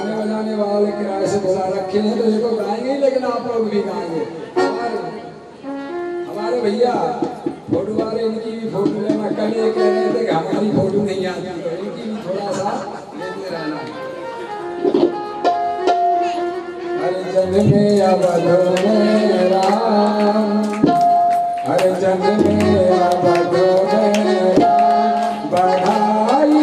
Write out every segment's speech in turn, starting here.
गाने बजाने वाले किराए से बुला रखे हैं तो ये तो गाएंगे, लेकिन आप लोग भी गाएंगे। हमारे भैया फोटो वाले, इनकी भी फोटो लेना। कल ये कह रहे थे कि हमारी फोटो नहीं आती, तो इनकी भी थोड़ा सा लेते रहना। हर जन में अवधो में राम, हर जन में अवधो में राम, बढ़ाई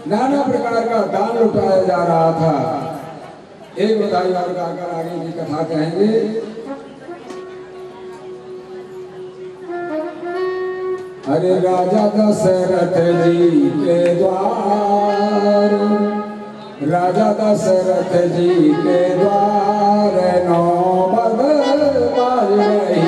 नाना प्रकार का दान लुटाया जा रहा था। एक बधाई और गाकर आगे की कथा कहेंगे। अरे राजा दशरथ जी के द्वार, राजा दशरथ जी के द्वार नौबत बाज रही।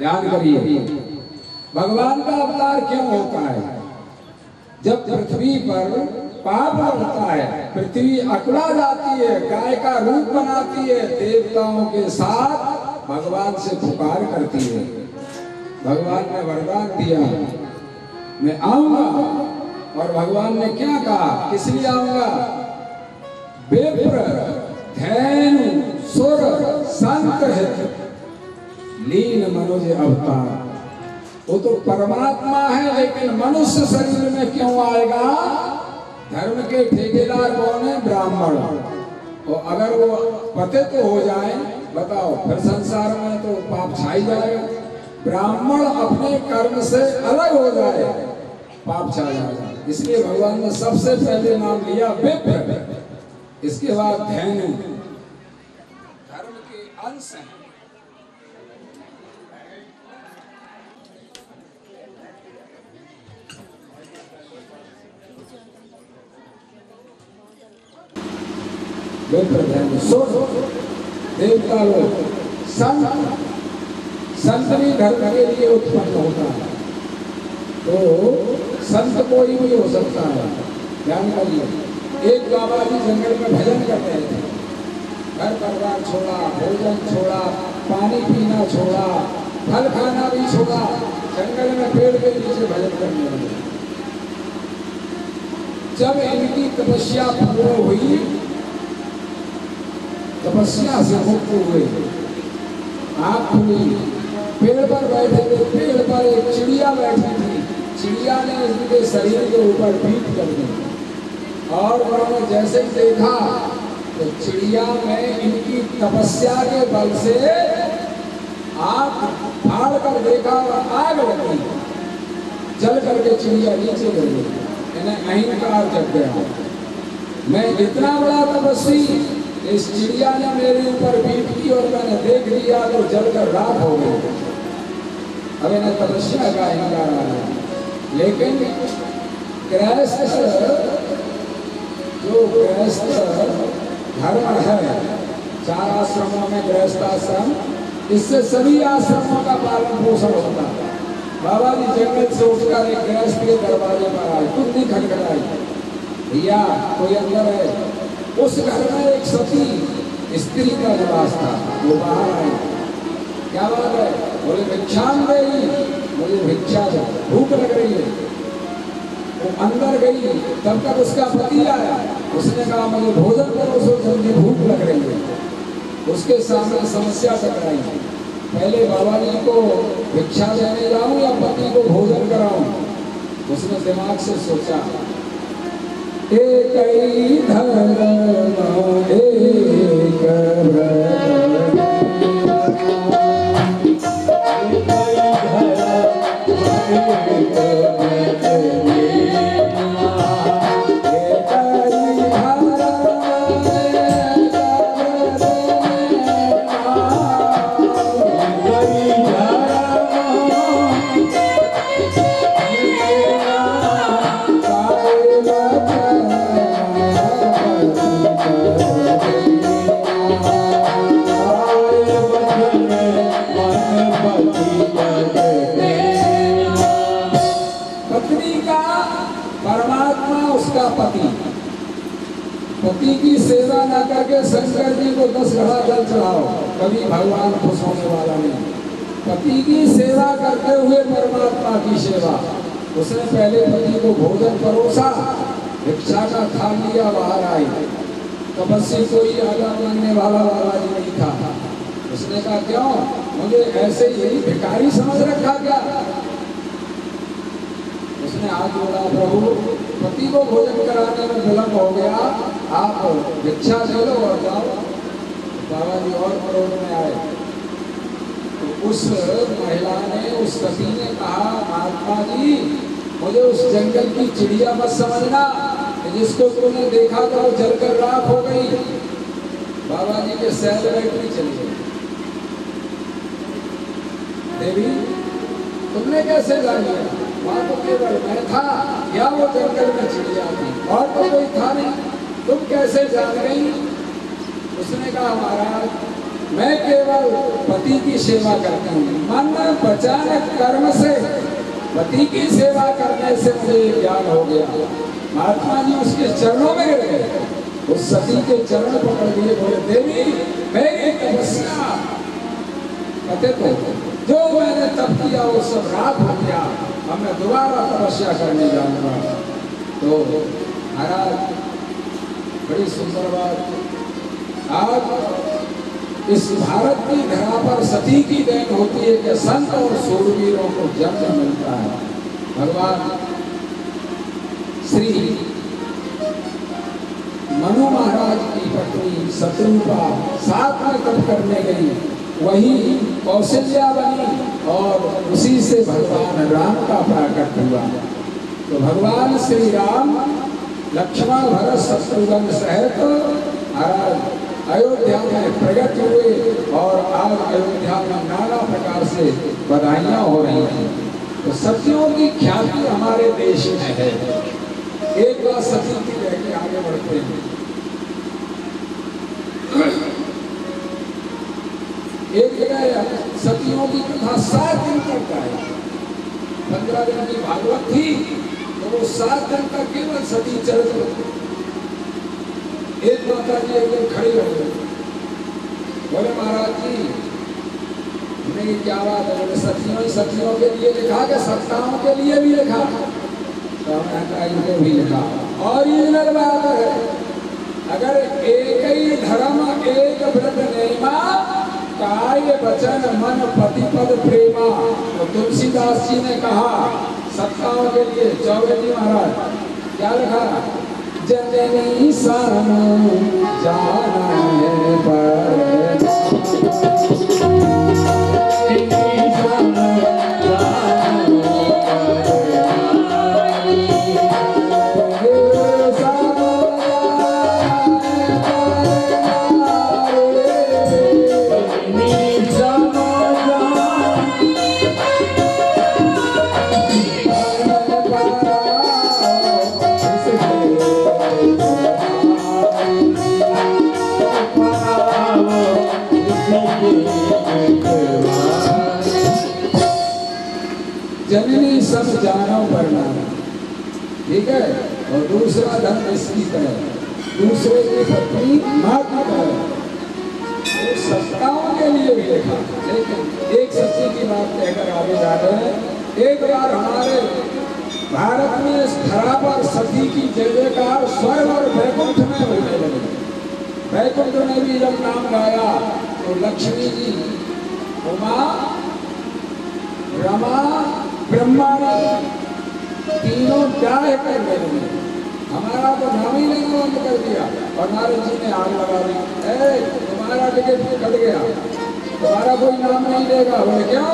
ध्यान करिए, भगवान का अवतार क्यों होता है? जब पृथ्वी पर पाप बढ़ता है, पृथ्वी अकड़ा जाती है, गाय का रूप बनाती है, देवताओं के साथ भगवान से पुकार करती है। भगवान ने वरदान दिया, मैं आऊंगा। और भगवान ने क्या कहा, किस लिए आऊंगा? विप्र धैनु सुर संत हित लीन मनुज अवतार। वो तो परमात्मा है, लेकिन मनुष्य शरीर में क्यों आएगा? धर्म के ठेकेदार कौन है? ब्राह्मण। और अगर वो पतित हो जाए, बताओ फिर संसार में तो पाप छाई जाएगा। ब्राह्मण अपने कर्म से अलग हो जाए, पाप छा जाएगा। इसलिए भगवान ने सबसे पहले नाम लिया विप्र, इसके बाद धैनु, धर्म के अंश हैं। देवता लोग, संत भी धर्म के लिए उत्पन्न होता है। तो संत कोई भी हो सकता है। ध्यान करिए, एक बाबा जी जंगल में भजन करते थे, घर परिवार छोड़ा, भोजन छोड़ा, पानी पीना छोड़ा, फल खाना भी छोड़ा, जंगल में पेड़ के नीचे भजन करने लगे। जब इनकी तपस्या पूर्ण हुई, तपस्या से मुक्त हुए, आँख खुली, पेड़ पर बैठे थे, पेड़ पर एक चिड़िया बैठी थी। चिड़िया ने इनके शरीर के ऊपर पीठ कर दी और उन्होंने जैसे ही देखा तो चिड़िया में इनकी तपस्या के बल से आँख फाड़ कर देखा और आग लगी, जल करके चिड़िया नीचे गिर गई। इन्हें अहंकार जग गया, मैं इतना बड़ा तपस्वी, इस चिड़िया ने मेरे ऊपर पीठ की और मैंने देख लिया तो जलकर राख हो गई। अब इन्हें तपस्या का अहंकार आ गया। लेकिन गृहस्थ, जो गृहस्थ धर्म है, 4 आश्रमों में गृहस्थ आश्रम, इससे सभी आश्रमों का पालन पोषण होता है। बाबा जी जंगल से उठकर एक गृहस्थ के दरवाजे पर आए, कुछ खटखटाई, भैया कोई अंदर है? उस घर में एक सती स्त्री का निवास था। वो बाहर आई, क्या बात है? बोले भिक्षाम देगी, मुझे भिक्षा दो, भूख लग रही है। वो अंदर गई, तब तक उसका पति आया। उसने कहा मुझे भोजन करो, सो जल्दी भूख लग रही है। उसके सामने समस्या टकराई, पहले बाबा जी को भिक्षा देने जाऊं या पति को भोजन कराऊं। उसने दिमाग से सोचा, एक ही धर्म एक पति की सेवा न करके शंकर जी को 10 घड़ा जल चढ़ाओ, कभी भगवान खुश होने वाला नहीं। पति की सेवा करते हुए परमात्मा की सेवा। उसने पहले पति को भोजन परोसा, भिक्षा का थाल लिया, बाहर आई। तपस्वी कोई आगा मांगने वाला जी नहीं था। उसने कहा क्यों, मुझे ऐसे यही भिखारी समझ रखा क्या? उसने हाथ जोड़ा, प्रभु पति को भोजन कराने में विलंब हो गया, आप भिक्षा दे लो और जाओ। बाबा जी और क्रोध में आए। तो उस महिला ने, उस सती ने कहा, महात्मा जी मुझे उस जंगल की चिड़िया मत समझना जिसको तुमने देखा था वो जलकर राख हो गई। बाबा जी के सेल बैटरी चली गई। देवी तुमने कैसे जान लिया? वहां तो केवल मैं था या वो जंगल में चिड़िया थी, और तो कोई था नहीं, तुम कैसे जान गई? उसने कहा महाराज मैं केवल पति की सेवा करता हूँ, मन वचन कर्म से पति की सेवा करने से मुझे ज्ञान हो गया। महात्मा जी उसके चरणों में गिर गए, उस सती के चरण पकड़ लिए, बोले देवी मेरी तपस्या कहते तो जो मैंने तप किया वो सब रात हो गया, अब मैं दोबारा तपस्या करने जाऊंगा। तो महाराज बड़ी सुंदर बात, आज इस भारत की धरा पर सती की देन होती है कि संत और सूरवीरों को जन्म मिलता है। भगवान श्री मनु महाराज की पत्नी शत्रुपा साथ में तप करने गई, वही कौशल्या बनी और उसी से भगवान राम का प्राकट हुआ। तो भगवान श्री राम लक्ष्मण भरत शत्रुघ्न सहित महाराज अयोध्या में प्रकट हुए और आज अयोध्या में नाना प्रकार से बधाइयां हो रही हैं। तो सतियों की ख्याति हमारे देश में है। एक बात सती की कह के आगे बढ़ते हैं। एक जगह सतियों की कथा 7 दिन तक का है। 15 दिन की भागवत थी तो वो 7 दिन तक केवल सती चरित्र। एक माता जी एक दिन खड़ी हो गई, बोले महाराज जी हमने क्या बात है? बोले सतियों के लिए लिखा के सत्ताओं के लिए भी लिखा, तो भी लिखा। और ये बात है, अगर एक ही धर्म एक व्रत नेमा काय वचन मन पति पद प्रेमा, तो तुलसीदास जी ने कहा सत्ताओं के लिए। चौबे जी महाराज क्या लिखा? जननी सन जाना है पर जननी सब जानो वरना, ठीक है। और दूसरा धर्म इसकी तरह, दूसरे की पत्नी माँ की तरह, सत्ताओं के लिए भी लिखा। लेकिन एक सच्ची की बात कहकर आगे जा रहे हैं। एक बार हमारे भारत में इस धरा पर सती की जय जयकार स्वर्ग और वैकुंठ में होने लगी। वैकुंठ में भी जब नाम गाया तो लक्ष्मी जी, उमा, रमा, ब्रह्मा तीनों डाय कर गए। हमारा तो नाम ही लेना बंद कर दिया और नारद जी ने आग लगा दी। तुम्हारा टिकट कट गया, तुम्हारा कोई नाम नहीं लेगा। बोले क्यों?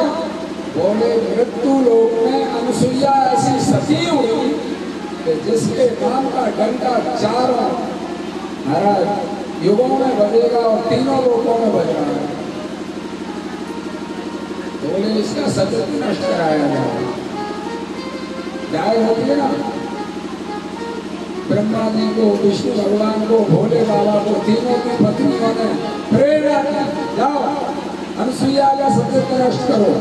बोले मृत्यु लोक में अनुसुईया ऐसी सती हुई कि जिसके नाम का घंटा चारों महाराज युगों में बजेगा और तीनों लोकों में बज रहा है। बोले इसका सत्य नष्ट कराया जाए। गाय होती है ना, ब्रह्मा जी को, विष्णु भगवान को, भोले बाबा को, तीनों की पत्नियों ने प्रेरणा दी, जाओ अनुसुईया का सत्य नष्ट करो।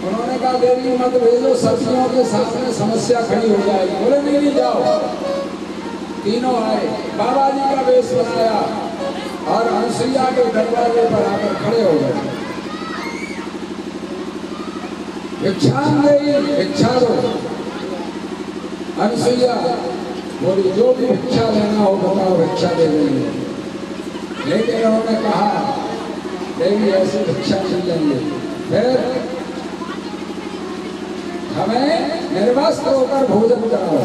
उन्होंने कहा देवी मत भेजो, सतियों के सामने समस्या खड़ी हो जाएगी। बोले नहीं, जाओ। तीनों आए, बाबा जी का वेश बनाया और अनुसुईया के दरवाजे पर आकर खड़े हो गए। भिक्षा दो। अनुसुईया बोली जो भी भिक्षा लेना हो बताओ, भिक्षा दे देंगे। लेकिन उन्होंने कहा देवी ऐसी भिक्षा नहीं लेंगे, फिर हमें निर्वस्त्र होकर भोजन कराओ।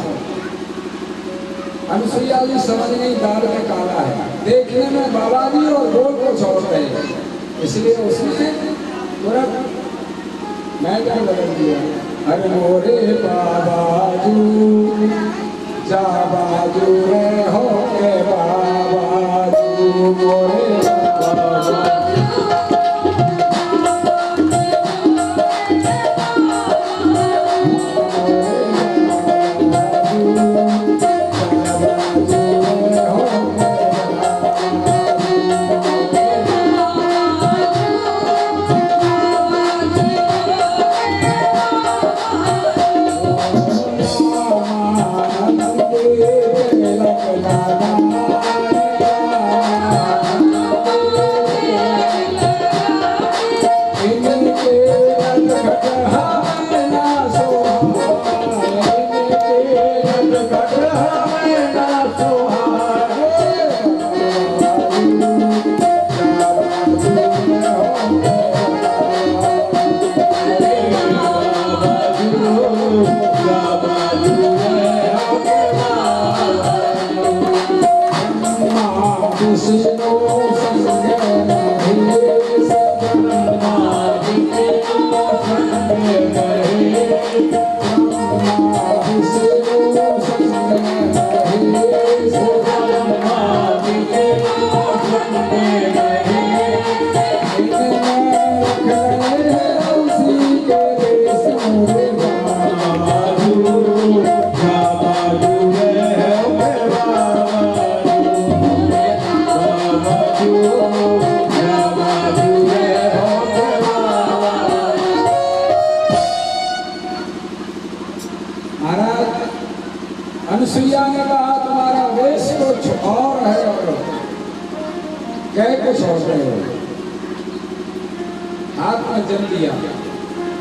अनुसुईया जी समझ नहीं दाल में काला है, देखने में बाबा जी और बोल को छोड़ रहे हैं, इसलिए उसने तुरंत मैटर बदल दिया। अरे मोरे बाबाजू जा बाजू रे हो के बाबाजू, मोरे बाबाजू अनुसुईया ने कहा तुम्हारा वेश कुछ और है और कह कुछ और रहे हो। हाथ में जल दिया,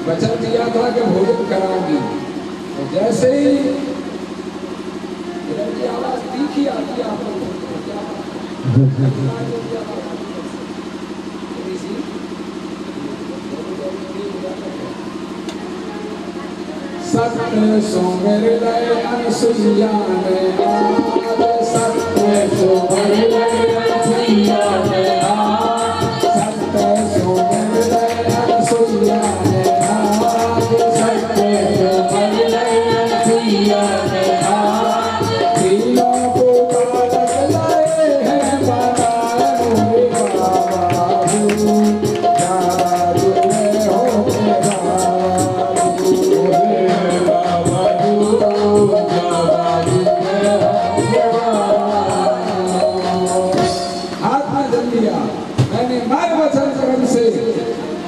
वचन दिया था कि भोजन कराऊंगी, तो जैसे ही इधर की आवाज तीखी आती है, आप लोगों सत्य सो मेरे लय अनुसुईया ने आज, सत्य सो मेरे लय अनुसुईया ने आज, सत्य सो मेरे लय अनुसुईया ने आज, सत्य सो मेरे लय अनुसुईया ने आज। तीनों को बालक लाए हैं बनाए मोरे बाबाजू, जादू में हो के बाबाजू,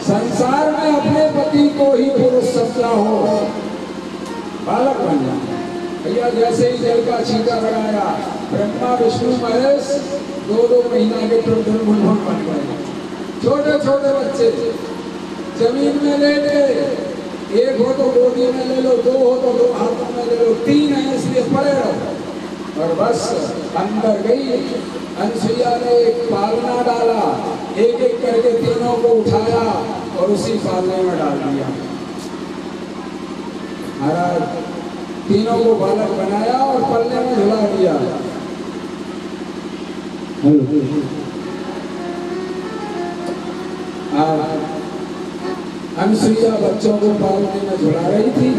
संसार में अपने पति को ही पुरुष समझा हो, बालक बन जाए। भैया जैसे ही जल का छींटा लगाया, ब्रह्मा विष्णु महेश 2-2 महीना के बुलबुल बन गए। छोटे छोटे बच्चे जमीन में लेट गए, एक हो तो गोदी में ले लो, दो हो तो दो हाथों में ले लो, तीन है इसलिए पड़े रहो। और बस अंदर गई अनसुईया ने एक पालना डाला, एक एक करके तीनों को उठाया और उसी पालने में डाल दिया। महाराज तीनों को बालक बनाया और पल्ले में झुला दिया। अनसुईया बच्चों को पालने में झुला रही थी,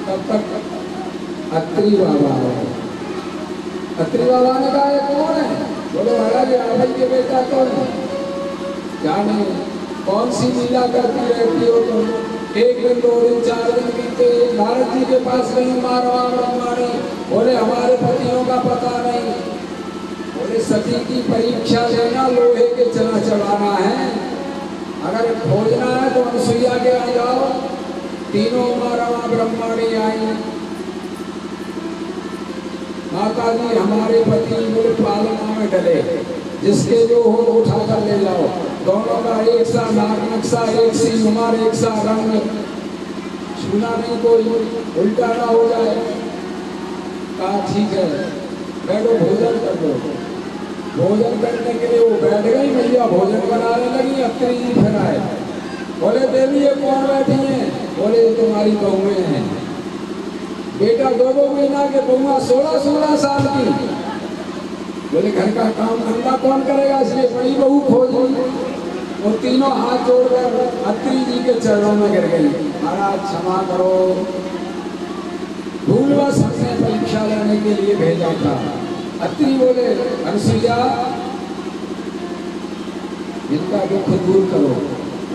तब तक अत्रि बाबा आए। अत्रि बाबा ने कहा ये कौन है? बोले महाराज आप के बेटा कौन है? जाने कौन सी लीला करती रहती हो तुम? एक दिन, दो दिन, 4 दिन बीते, नारद जी के पास नहीं मारवा ब्रह्माणी। बोले हमारे पतियों का पता नहीं। बोले सती की परीक्षा लेना, लोहे के चना चढ़ाना है। अगर खोजना है तो अनसुईया के आ जाओ। तीनों मारवा ब्रह्माणी आई। माता जी हमारे पति बोले पालना में डले, जिसके जो हो उठा कर ले जाओ। दोनों का एक सा नाक नक्शा, एक सी उमर, एक सा रंग, छूना नहीं कोई, उल्टा ना हो जाए। कहा ठीक है, बैठो भोजन कर दो। भोजन करने के लिए वो बैठ गई, मैया भोजन बनाने लगी। अत्रि जी फिर आए। बोले देवी ये कौन बैठी है? बोले ये तुम्हारी बहुएं हैं। बेटा 2-2 महीना के, बहुआ 16-16 साल की। बोले घर का काम धंधा कौन करेगा, इसलिए बड़ी बहू खोज ली। और तीनों हाथ जोड़कर अत्रि जी के चरणों में गिर गई। महाराज क्षमा करो, भूलवश हमने परीक्षा लेने के लिए भेजा था। अत्रि बोले अनसुईया इनका दुख दूर करो।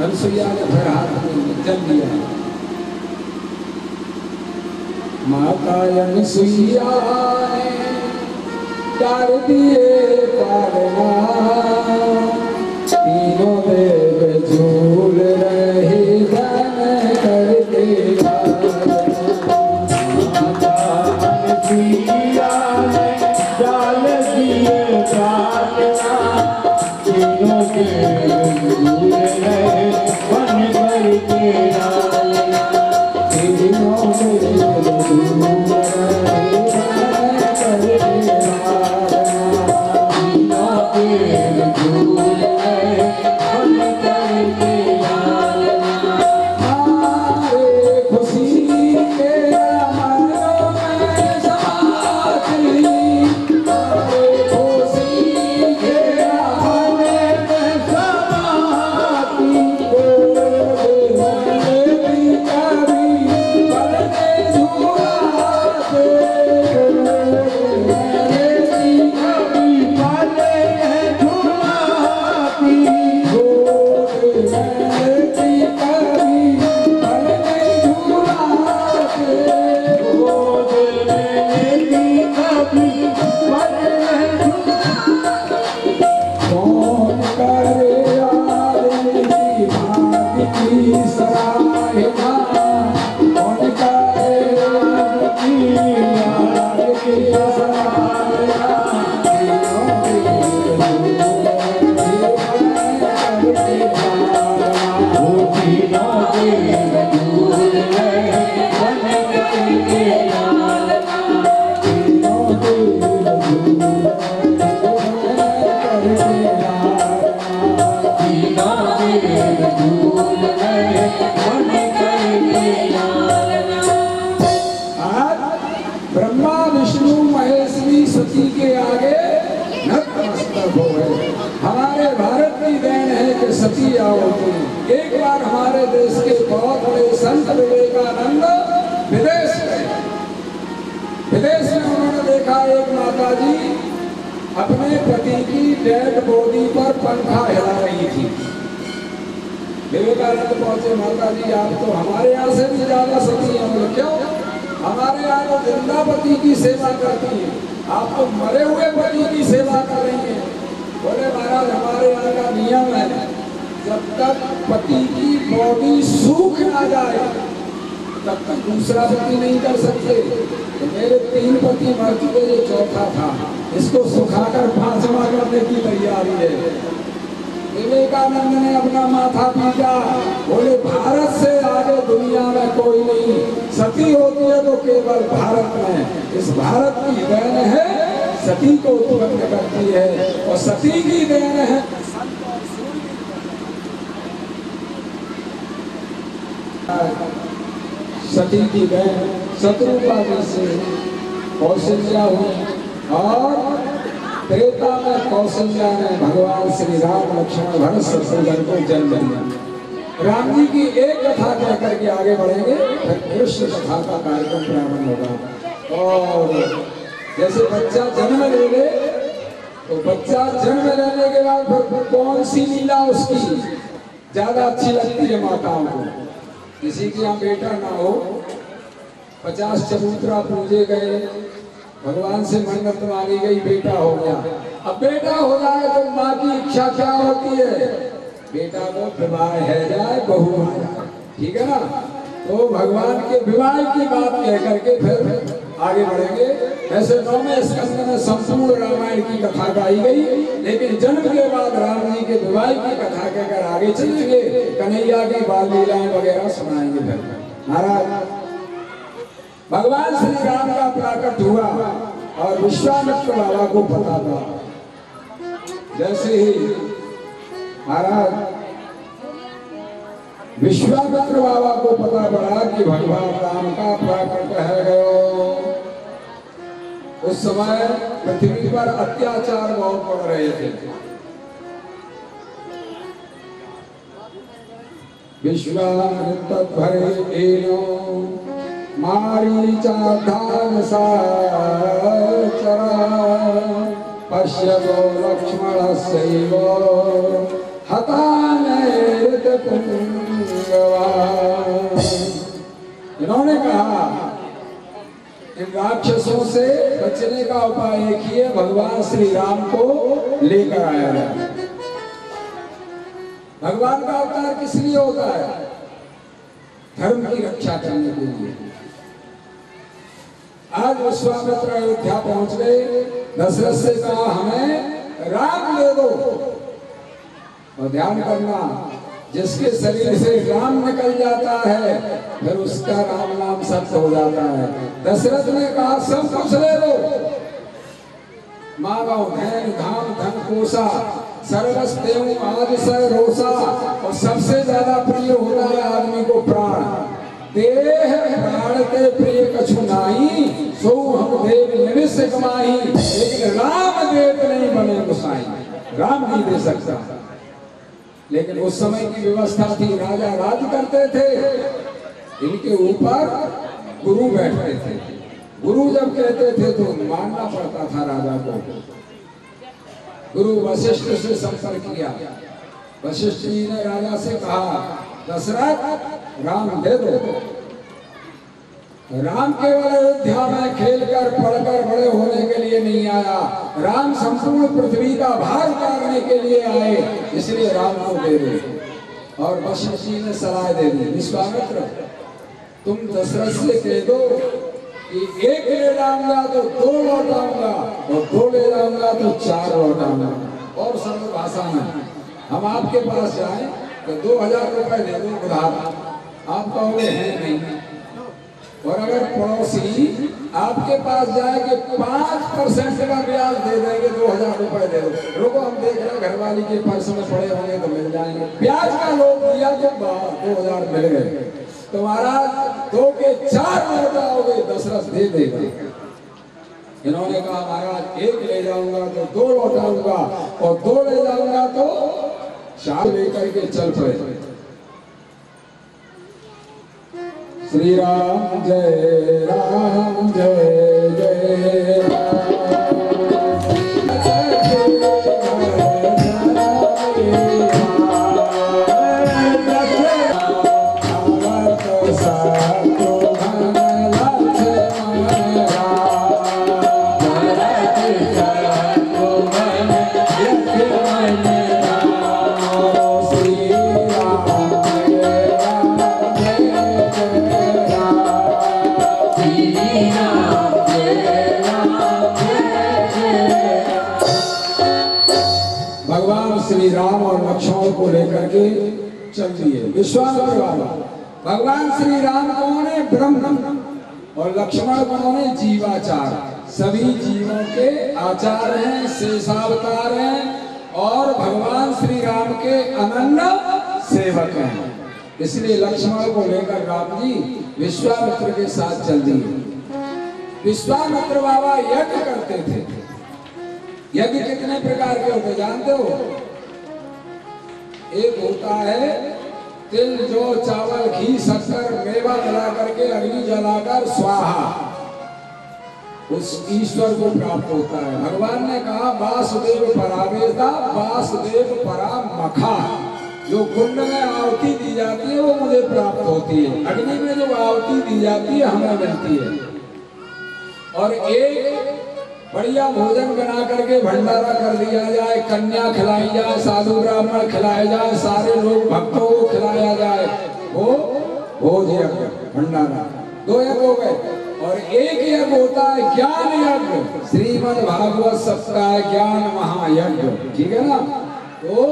अनसुईया ने फिर हाथ में जल दिया। माता अनसुईया ने कर दिए पालना, तीनों देव झूल रहे धन करके। माता अनसुईया ने डाल दिए पालना, तीनों देव झूल रहे धन करके। तीनों देव झूल एक बार हमारे देश के बहुत बड़े संत विवेकानंद विदेश में उन्होंने देखा एक माता जी अपने पति की डेड बॉडी पर पंखा हिला रही थी। विवेकानंद पहुंचे, माता जी आप तो हमारे यहाँ से भी ज्यादा सती हैं। क्यों? हमारे यहाँ तो जिंदा पति की सेवा करती है, आप तो मरे हुए पति की सेवा कर रही हैं। बोले महाराज हमारे यहाँ का नियम है, जब तक पति की बॉडी सूख ना जाए तब तक दूसरा पति नहीं कर सकते। तो मेरे 3 पति मर चुके, ये चौथा था, इसको सुखाकर 5वां करने की तैयारी है। विवेकानंद ने अपना माथा पीटा, बोले भारत से आगे दुनिया में कोई नहीं, सती होती है तो केवल भारत में, इस भारत की देन है, सती को उत्पन्न करती है और सती की देन है सती की देन शत्रुपा से कौशल्या हुई और त्रेता में कौशल्या ने भगवान श्री राम लक्ष्मण भरत शत्रुघ्न को जन्म दिया। राम जी की एक कथा कह करके आगे बढ़ेंगे, फिर कृष्ण कथा का कार्यक्रम प्रारंभ होगा। और जैसे बच्चा जन्म ले ले तो बच्चा जन्म लेने के बाद फिर कौन सी लीला उसकी ज्यादा अच्छी लगती है माताओं को। किसी के यहाँ बेटा ना हो, 50 चबूतरा पूजे गए, भगवान से मन्नत मांगी गई, बेटा हो गया। अब बेटा हो जाए तो माँ की इच्छा क्या होती है? बेटा को विवाह है जाए, बहू आ जाए, ठीक है ना। तो भगवान के विवाह की बात कह करके फिर आगे बढ़ेंगे। वैसे 9वें स्कंद में संपूर्ण रामायण की कथा गाई गई, लेकिन जन्म के बाद राम जी के विवाह की कथा कहकर आगे चलेंगे, कन्हैया की बाल लीलाएं वगैरह सुनाएंगे। फिर महाराज भगवान श्री राम का प्राकट हुआ और विश्वामित्र बाबा को पता था। जैसे ही महाराज विश्वामित्र बाबा को पता पड़ा कि भगवान राम का प्राकट है गयो, उस समय पृथ्वी पर अत्याचार बहुत बढ़ रहे थे। विश्वामित्र भरे एनो मारीचाधान साचरा पश्यतो लक्ष्मणस्यैव हतानेत पुंगवा। इन्होंने कहा इन राक्षसों से बचने का उपाय एक ही है, भगवान श्री राम को लेकर आया जाए। भगवान का अवतार किस लिए होता है? धर्म की रक्षा करने के लिए। आज विश्वामित्र अयोध्या पहुंच गए, दशरथ से कहा हमें राम दे दो। और ध्यान करना, जिसके शरीर से राम निकल जाता है फिर उसका राम नाम सत्य हो जाता है। दशरथ ने कहा सब कुछ ले लो, मांगो धन धाम धन कोसा सर्वस्तेऊ आदि सर रोसा, और सबसे ज्यादा प्रिय होता है आदमी को प्राण। देह प्राण के प्रिय कछु नाही, सो हम देव निमिष कमाही। लेकिन राम देव नहीं बने गोसाई, राम नहीं दे सकता। लेकिन उस समय की व्यवस्था थी, राजा राज करते थे, इनके ऊपर गुरु बैठते थे। गुरु जब कहते थे तो मानना पड़ता था राजा को। गुरु वशिष्ठ से संपर्क किया, वशिष्ठ जी ने राजा से कहा दशरथ राम दे दो। राम केवल अयोध्या में खेलकर पढ़कर बड़े होने के लिए नहीं आया, राम संपूर्ण पृथ्वी का भार उतारने के लिए आए, इसलिए राम को दे दे। और वशिष्ठ जी ने सलाह दे दी, विश्वामित्र तुम दशरथ से कह दो कि एक ले जाऊंगा तो 2 लौटाऊंगा, और 2 ले जाऊंगा तो 4 लौटाऊंगा। और सरल भाषा में हम आपके पास जाए तो 2000 रुपए दे दो उधार, आप कहोगे है नहीं। और अगर पड़ोसी आपके पास जाए कि 5% का ब्याज दे देंगे, 2000 रुपए दे दो, रुको हम देख रहे हैं घरवाली के पर्स में पड़े होंगे तो मिल जाएंगे। ब्याज का लोग दिया तो 2000 मिल गए, तुम्हारा 2 के 4 लौटाओगे, दशरथ दे देगा। इन्होंने कहा महाराज 1 ले जाऊंगा तो 2 लौटाऊंगा, और 2 ले जाऊंगा तो 4 लेकर के चल पड़े। श्री राम जय राम जय जय Ram. Jai Ram, Jai Ram. Shri Ram और लक्ष्मण को लेकर के चल दिए। विश्वामित्र बाबा, भगवान श्री राम कौन है? ब्रह्म। और लक्ष्मण कौन है? जीवाचार। सभी जीवों के आचार हैं, शेषावतार हैं और भगवान श्री राम के अनन्य सेवक हैं। इसलिए लक्ष्मण को लेकर राम जी विश्वामित्र के साथ चल दिए। विश्वामित्र बाबा यज्ञ करते थे। यज्ञ कितने प्रकार के होते जानते हो? एक होता है तिल, जौ, चावल, घी, शक्कर, मेवा मिला करके अग्नि जलाकर स्वाहा, उस ईश्वर को प्राप्त होता है। भगवान ने कहा वासुदेव परावेदा वासुदेव परामखा, जो कुंड में आहुति दी जाती है वो मुझे प्राप्त होती है, अग्नि में जो आहुति दी जाती है हमें मिलती है। और एक बढ़िया भोजन बना करके भंडारा कर दिया जाए, कन्या खिलाई जाए, साधु ब्राह्मण खिलाए जाए, सारे लोग भक्तों को खिलाया जाए, वो भोज यज्ञ भंडारा। दो यज्ञ हो गए। और एक यज्ञ होता है ज्ञान यज्ञ, श्रीमद् भागवत सप्ताह ज्ञान महायज्ञ, ठीक है ना। तो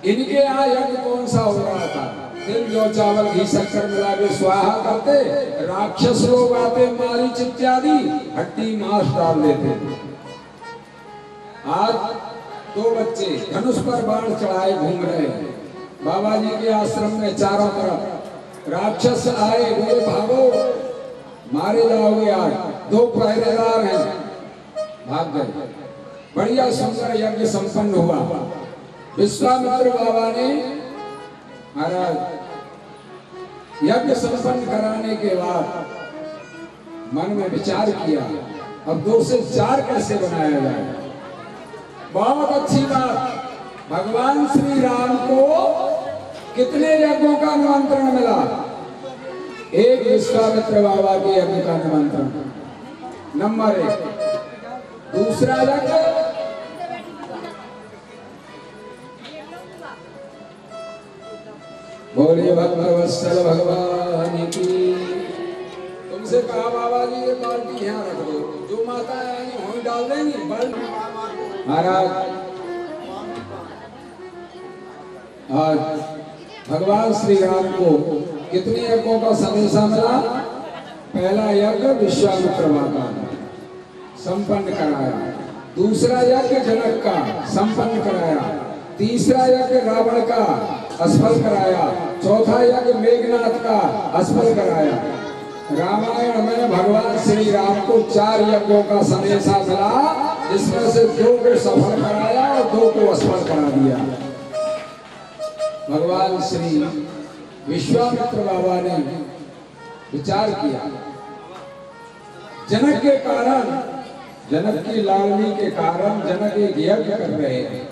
इनके यहाँ यज्ञ कौन सा हो रहा था? तिल, जौ, चावल, घी, शक्कर मिला के स्वाहा करते, राक्षस लोग आते, मारीच इत्यादि हड्डी मांस डाल देते। आज दो बच्चे धनुष पर बाण चढ़ाए घूम रहे हैं बाबा जी के आश्रम में, चारों तरफ राक्षस आए, बोले भागो मारे जाओगे, आज दो पहरेदार हैं, भाग गए। बढ़िया सुंदर यज्ञ संपन्न हुआ। विश्वामित्र बाबा ने महाराज यज्ञ संपन्न कराने के बाद मन में विचार किया, अब 2 से 4 कैसे बनाया जाए। बहुत अच्छी बात, भगवान श्री राम को कितने यज्ञों का निमंत्रण मिला? एक विश्वामित्र बाबा के यज्ञ का निमंत्रण, नंबर 1। दूसरा यज्ञ बोलिए भक्तवत्सल भगवान की। तुमसे कहा बाबा जी ये बाल्टी यहाँ रख दो, जो माता आएंगी वहीं डाल देंगी। महाराज आज भगवान श्री राम को कितने यज्ञों का संदेशा मिला? पहला यज्ञ विश्वामित्र बाबा संपन्न कराया, दूसरा यज्ञ जनक का संपन्न कराया, तीसरा यज्ञ रावण का असफल कराया, चौथा यज्ञ मेघनाथ का असफल कराया। रामायण में भगवान श्री राम को 4 यज्ञों का संदेशा मिला, जिसमें से 2 को सफल कराया और 2 को असफल करा दिया। भगवान श्री विश्वामित्र बाबा ने विचार किया, जनक के कारण, जनक की लालनी के कारण जनक एक यज्ञ कर रहे हैं।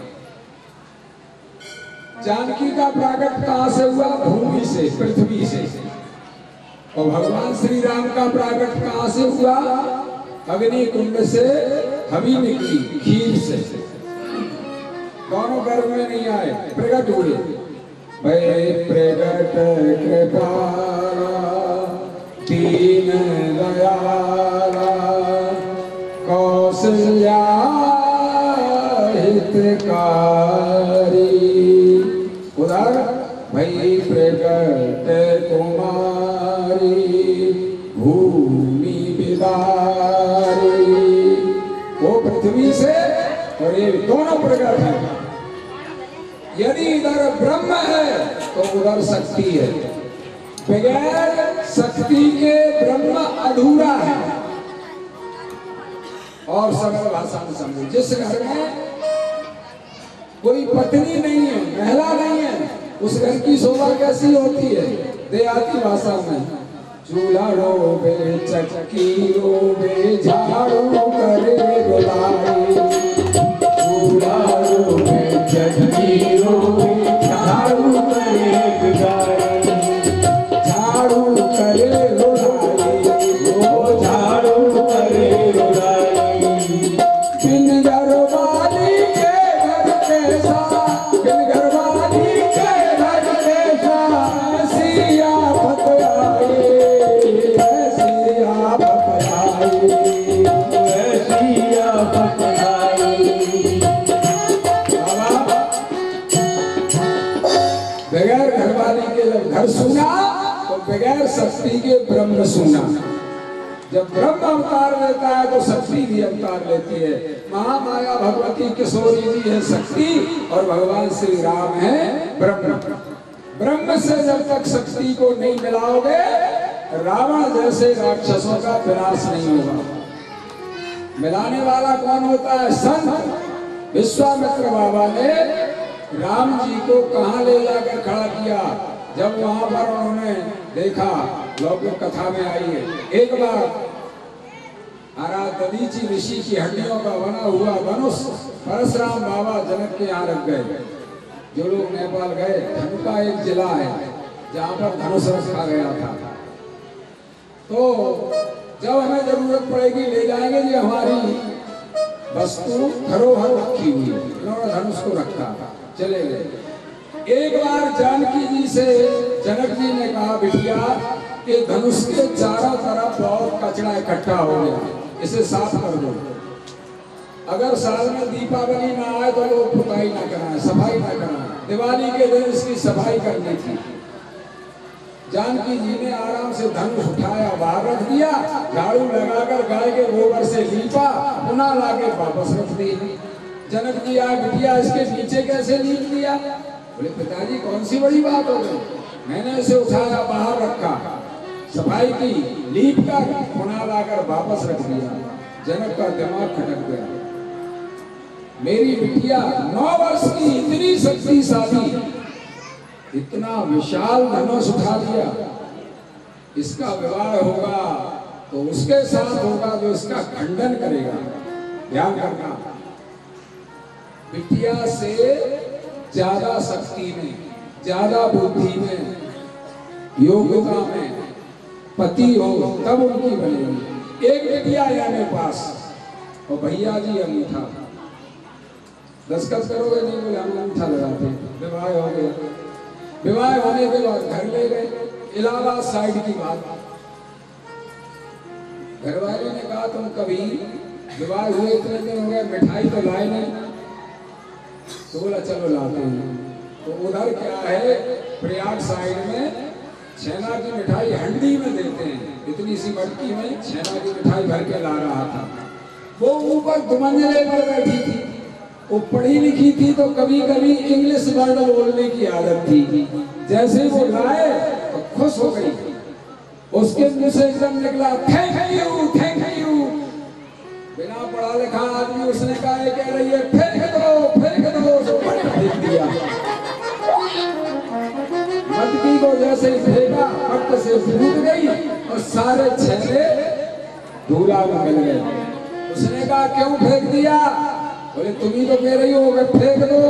जानकी का प्राकट कहां से हुआ? भूमि से, पृथ्वी से। और भगवान श्री राम का प्राकट कहां से हुआ? अग्नि कुंड से हवि निकली, खीर से। दोनों गर्भ में नहीं आए, प्रकट हुए। भय प्रकट कृपाला दीन दयाला कौशल्या हितकारी, उधर भई प्रकट कुमारी भूमि विदारी। वो पृथ्वी से और ये दोनों प्रकट हैं। यदि इधर ब्रह्म है तो उधर शक्ति है, बगैर शक्ति के ब्रह्म अधूरा है। और सरल भाषा में समझो, जिस घर में कोई पत्नी नहीं है, महिला नहीं है, उस घर की शोभा कैसी होती है? देहाती भाषा में चूल्हा रोबे, चक्की रोबे, झाड़ू करे रुलाई। चूल्हा रोबे, चक्की रोबे, झाड़ू करे रुलाई। झाड़ू करे रुलाई, वो झाड़ू करे रुलाई। बिन घरवाली के घर कैसा, बिन घरवाली के घर कैसा, ऐसी आफत आई, ऐसी आफत आई, ऐसी आफत आई। शक्ति के ब्रह्म सुना। जब ब्रह्म अवतार लेता है तो शक्ति भी अवतार लेती है। महामाया भगवती किशोरी जी है शक्ति और भगवान श्री राम है ब्रह्म। ब्रह्म से जब तक शक्ति को नहीं मिलाओगे रावण जैसे राक्षसों का विनाश नहीं होगा। मिलाने वाला कौन होता है? संत। विश्वामित्र बाबा ने राम जी को कहां ले जाकर खड़ा किया? जब वहां पर उन्होंने देखा, लौकिक कथा में आई है, एक बार दधीची ऋषि की हड्डियों का बना हुआ धनुष परशुराम बाबा जनक के यहाँ रख गए। जो लोग नेपाल गए, धनुका एक जिला है जहाँ पर धनुष रखा गया था। तो जब हमें जरूरत पड़ेगी ले जाएंगे, ये हमारी वस्तु धरोहर रखी हुई है। इन्होंने धनुष को रखा, चले गए। एक बार जानकी जी से जनक जी ने कहा, बिटिया ये धनुष के चारों तरफ बहुत कचरा इकट्ठा हो गया, इसे साफ कर दो। अगर साल में दीपावली ना आए तो लोग पुताई ना कराएं, सफाई ना कराएं। दिवाली के दिन इसकी सफाई करनी थी। जानकी जी ने आराम से धनुष उठाया, बाहर रख दिया, झाड़ू लगाकर गाय के गोबर से लीपा, पुनः लाके वापस रख दी। जनक जी आए, बिटिया इसके नीचे कैसे लीप दिया? बोले पिताजी कौन सी बड़ी बात हो गई, मैंने इसे उठाया, बाहर रखा, सफाई की, लीप कर, पुनः लाकर वापस रख दिया। जनक का दिमाग खटक गया। मेरी बिटिया 9 वर्ष की, इतनी शक्तिशाली, इतना विशाल धनुष उठा लिया, इसका विवाह होगा तो उसके साथ होगा जो इसका खंडन करेगा। ध्यान करना, बिटिया से ज्यादा शक्ति में, ज्यादा बुद्धि में, योग्यता में पति हो तब उनकी बनेगी। एक बिटिया है मेरे पास और भैया जी अंगूठा, दस्तखत करोगे? नहीं, बोले हम अंगूठा लगाते। विवाह हो गया। विवाह होने के बाद घर ले गए। इलाहाबाद साइड की बात, घरवाले ने कहा तुम कभी विवाह हुए इतने दिन हो गए, मिठाई तो लाए नहीं। तो बोला चलो लाते हैं। तो उधर क्या है, प्रयाग साइड में छेना की मिठाई हंडी में देते हैं, इतनी सी मटकी में छेना की मिठाई भर के ला रहा था। वो ऊपर दुमंजले पर बैठी थी, वो पढ़ी लिखी थी तो कभी कभी इंग्लिश वर्ड बोलने की आदत थी। जैसे वो लाए तो खुश हो गई, उसके मुंह से एकदम निकला थैंक यू, थैंक यू। बिना पढ़ा लिखा आदमी, उसने कहा कह रही है फेंक दो, फेंक दो, फेंक दिया। मटकी को जैसे ही फेंका, मट से फूट गई और सारे छेने धूला में मिल गए। उसने कहा क्यों फेंक दिया? बोले तुम ही तो कह रही हो फेंक दो।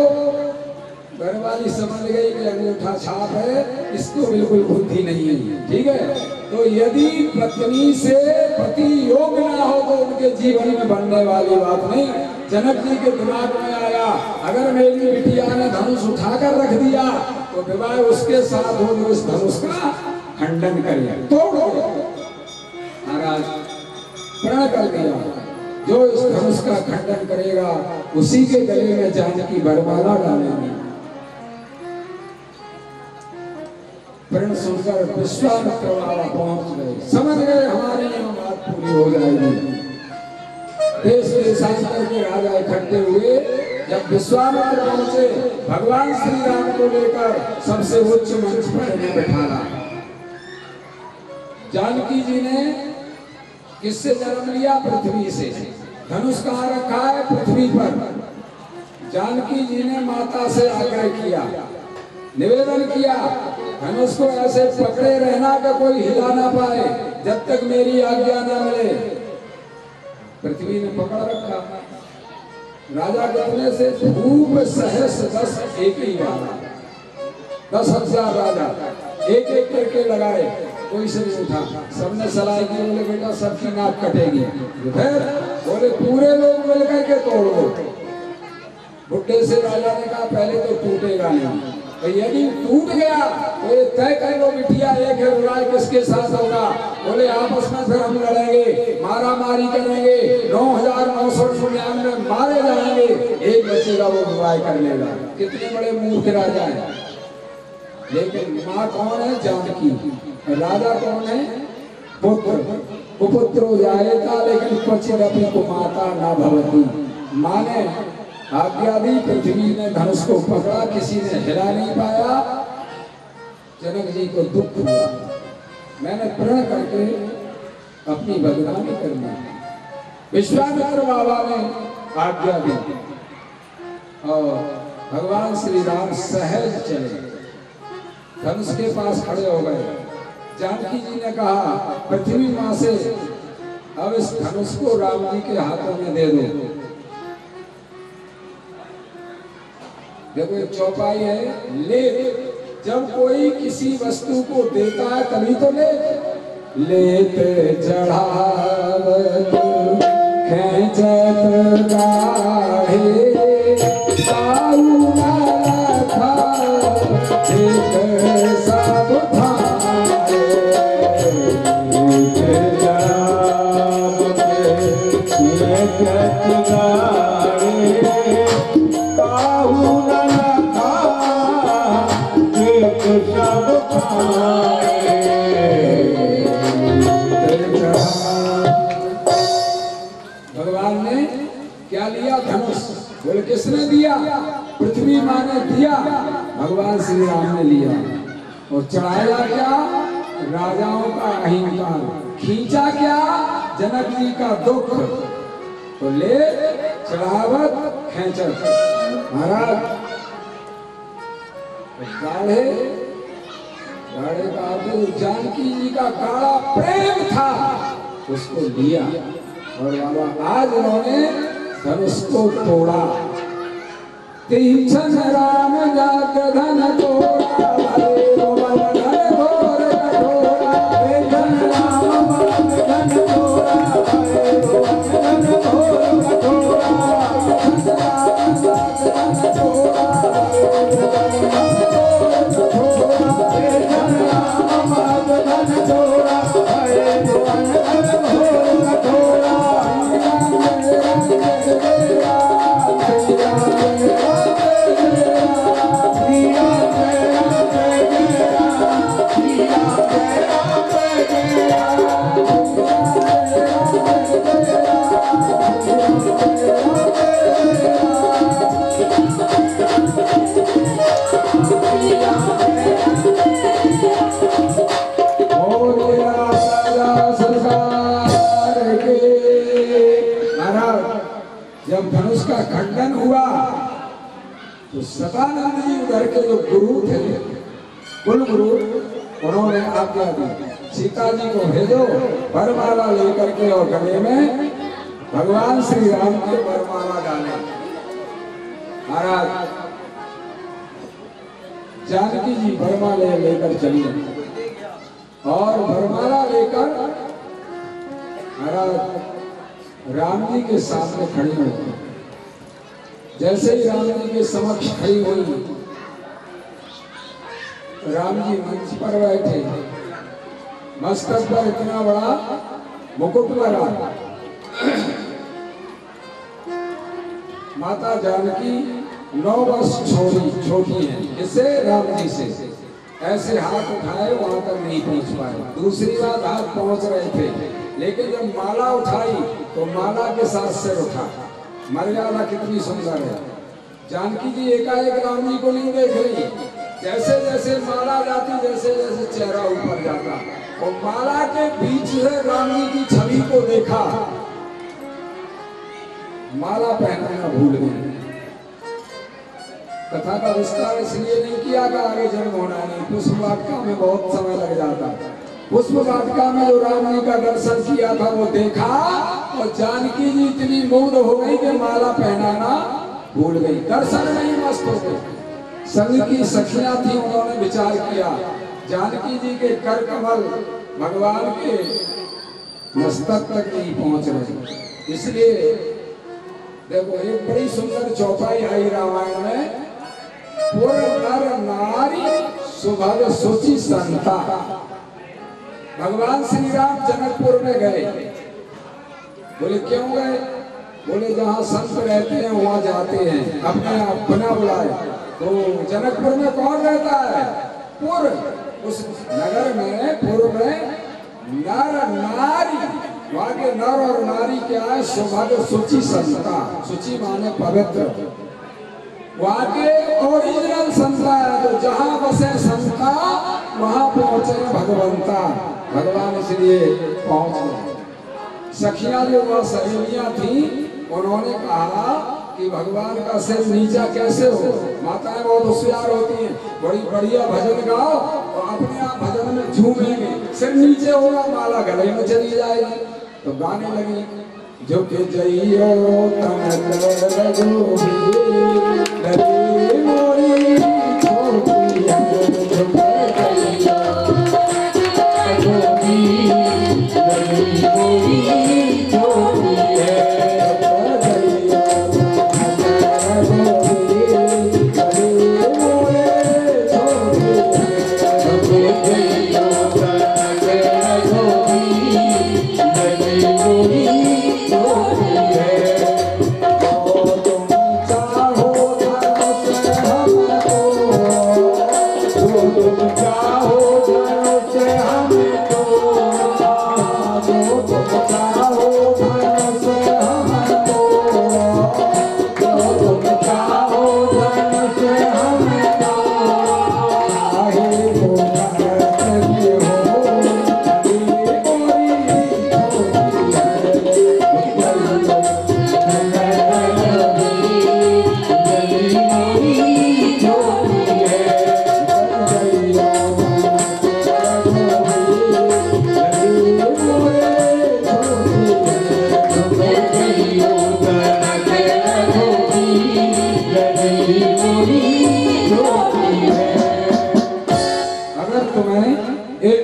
घरवाली समझ गई कि अंगूठा छाप है, इसको बिल्कुल बुद्धि नहीं है। ठीक है, तो यदि पत्नी से पति योग्य ना हो तो उनके जीवन में बनने वाली बात नहीं। जनक जी के दिमाग में आया, अगर मेरी बिटिया ने धनुष उठाकर रख दिया तो विवाह उसके साथ हो जो इस धनुष का खंडन करे, तोड़ दो। महाराज प्रण कर दिया, जो इस धनुष का खंडन करेगा उसी के गले में जानकी वरमाला डालेंगे। प्रण सुनकर विश्वामित्र बाबा पहुंच गए, समझ गए हमारी बात पूरी हो जाएगी। देश देशांतर के राजा इकट्ठे हुए। जब विश्वामित्र पहुंचे, भगवान श्री राम को लेकर सबसे उच्च मंच पर उन्हें बैठाया। जानकी जी ने किससे जन्म लिया? पृथ्वी से। धनुष कहाँ रखा है? पृथ्वी पर। जानकी जी ने माता से आग्रह किया, निवेदन किया, धनुष को ऐसे पकड़े रहना कि कोई हिला ना पाए जब तक मेरी आज्ञा न मिले। पृथ्वी ने पकड़ रखा। राजा कितने से? खूब सहस 10 एक ही बार 10,000 राजा एक एक करके लगाए, कोई से नहीं उठा। सबने सलाह की, बोले बेटा सबकी नाक कटेगी। फिर बोले पूरे लोग मिलकर के तोड़ दो। बुड्ढे से राजा ने कहा पहले तो टूटेगा नहीं, तो यदि टूट गया तो ये तय कर लो बिटिया एक है, बुराई किसके साथ होगा? बोले आपस में फिर हम लड़ेंगे, मारा मारी करेंगे, 9,999 मारे जाएंगे, एक बचेगा वो बुराई कर लेगा। कितने बड़े मूर्ख राजा हैं। लेकिन माँ कौन है? जानकी। राजा कौन है? पुत्र। कुपुत्रो जायेगा लेकिन क्वचिदपि कुमाता न भवति। माने आज्ञा दी, पृथ्वी ने धनुष को पकड़ा, किसी ने हिला नहीं पाया। जनक जी को दुख हुआ, मैंने प्रण करके अपनी बदनामी करनी। विश्वामित्र बाबा ने आज्ञा दी और भगवान श्री राम सहज चले, धनुष के पास खड़े हो गए। जानकी जी ने कहा, पृथ्वी मां से अब इस धनुष को राम जी के हाथों में दे दो। देखो एक चौपाई है, ले। जब कोई किसी वस्तु को देता है तभी तो ले। लेते चढ़ावत खेचत गाहे, ताऊ न रखा एक सब भाए। लेते चढ़ावत खेचत गाहे, ताऊ न रखा एक सब भाए। भगवान ने क्या लिया? धनुष। बोले किसने दिया? पृथ्वी मां ने दिया, भगवान श्री राम ने लिया। और चढ़ाया क्या? राजाओं का अहंकार। खींचा क्या? जनक जी का दुख। तो ले चढ़ावत खेचत। महाराज गाढ़े गाढ़े का जानकी जी का गाढ़ा प्रेम था, उसको लिया। और बाबा आज उन्होंने धनुष को तोड़ा। तीक्षण राम जात धन तोड़ा, धन घोर कठोरा। धन राम धन तोड़ा, धन घोर कठोरा। धन राम धन तोड़ा, खंडन हुआ तो सदानंद जी उधर के जो गुरु थे, कुल गुरु, उन्होंने आज्ञा दी, सीता जी को भेजो वरमाला लेकर के और गले में भगवान श्री राम के वरमाला डाले। महाराज जानकी जी वरमाला लेकर चली और वरमाला लेकर महाराज राम जी के सामने खड़ी हो गई। जैसे ही राम जी के समक्ष खड़ी हुई, राम जी मंच पर बैठे, मस्तक पर इतना बड़ा मुकुट लगा। माता जानकी 9 वर्ष छोटी है इससे, राम जी से। ऐसे हाथ उठाए वहां तक नहीं पहुंच पाए। दूसरी बात हाथ पहुंच रहे थे, लेकिन जब माला उठाई तो माला के साथ सिर उठा। मर्यादा कितनी सुंदर है। जानकी जी एकाएक राम जी को नहीं देख रही, जैसे जैसे माला जाती, जैसे जैसे चेहरा ऊपर जाता, और माला के बीच से राम जी की छवि को देखा। माला पहनाना भूल गई। कथा का विस्तार इसलिए नहीं किया कि आगे जन्म होना नहीं। पुष्प वाटिका में बहुत समय लग जाता। पुष्प वाटिका में जो राम जी का दर्शन किया था वो देखा, और जानकी जी इतनी मुग्ध हो गई कि माला पहनाना भूल गई। दर्शन में ही मस्त हो गई। संग की सखियां थी, उन्होंने विचार किया जानकी जी के कर कमल भगवान के मस्तक तक नहीं पहुंच रहे। इसलिए देखो एक बड़ी सुंदर चौपाई आई रामायण में, पुर नर नारी सुभग सुचि संता। भगवान श्री राम जनकपुर में गए। बोले क्यों गए? बोले जहाँ संत रहते हैं वहाँ जाते हैं, अपने आप बिना बुलाए। तो जनकपुर में कौन रहता है? पुर। उस नगर में पूर्व में नर नारी, वहां के नर और नारी क्या है, सौभाग्य सूची संता, सूची माने पवित्र, वहां के ओरिजिनल संता है। तो जहां बसे संता वहां पहुंचे भगवंता, भगवान इसलिए पहुंच गए। सखियां जो वह सहेलियां थी, उन्होंने कहा कि भगवान का सिर नीचा कैसे हो। माताएं बहुत होशियार होती हैं, बड़ी बढ़िया भजन गाओ और अपने आप भजन में झूमेंगे, सिर नीचे होगा, माला गले में चली जाएगी। तो गाने लगी, झुक जइयो तन लगी मोरी छोटी है, झुक जइयो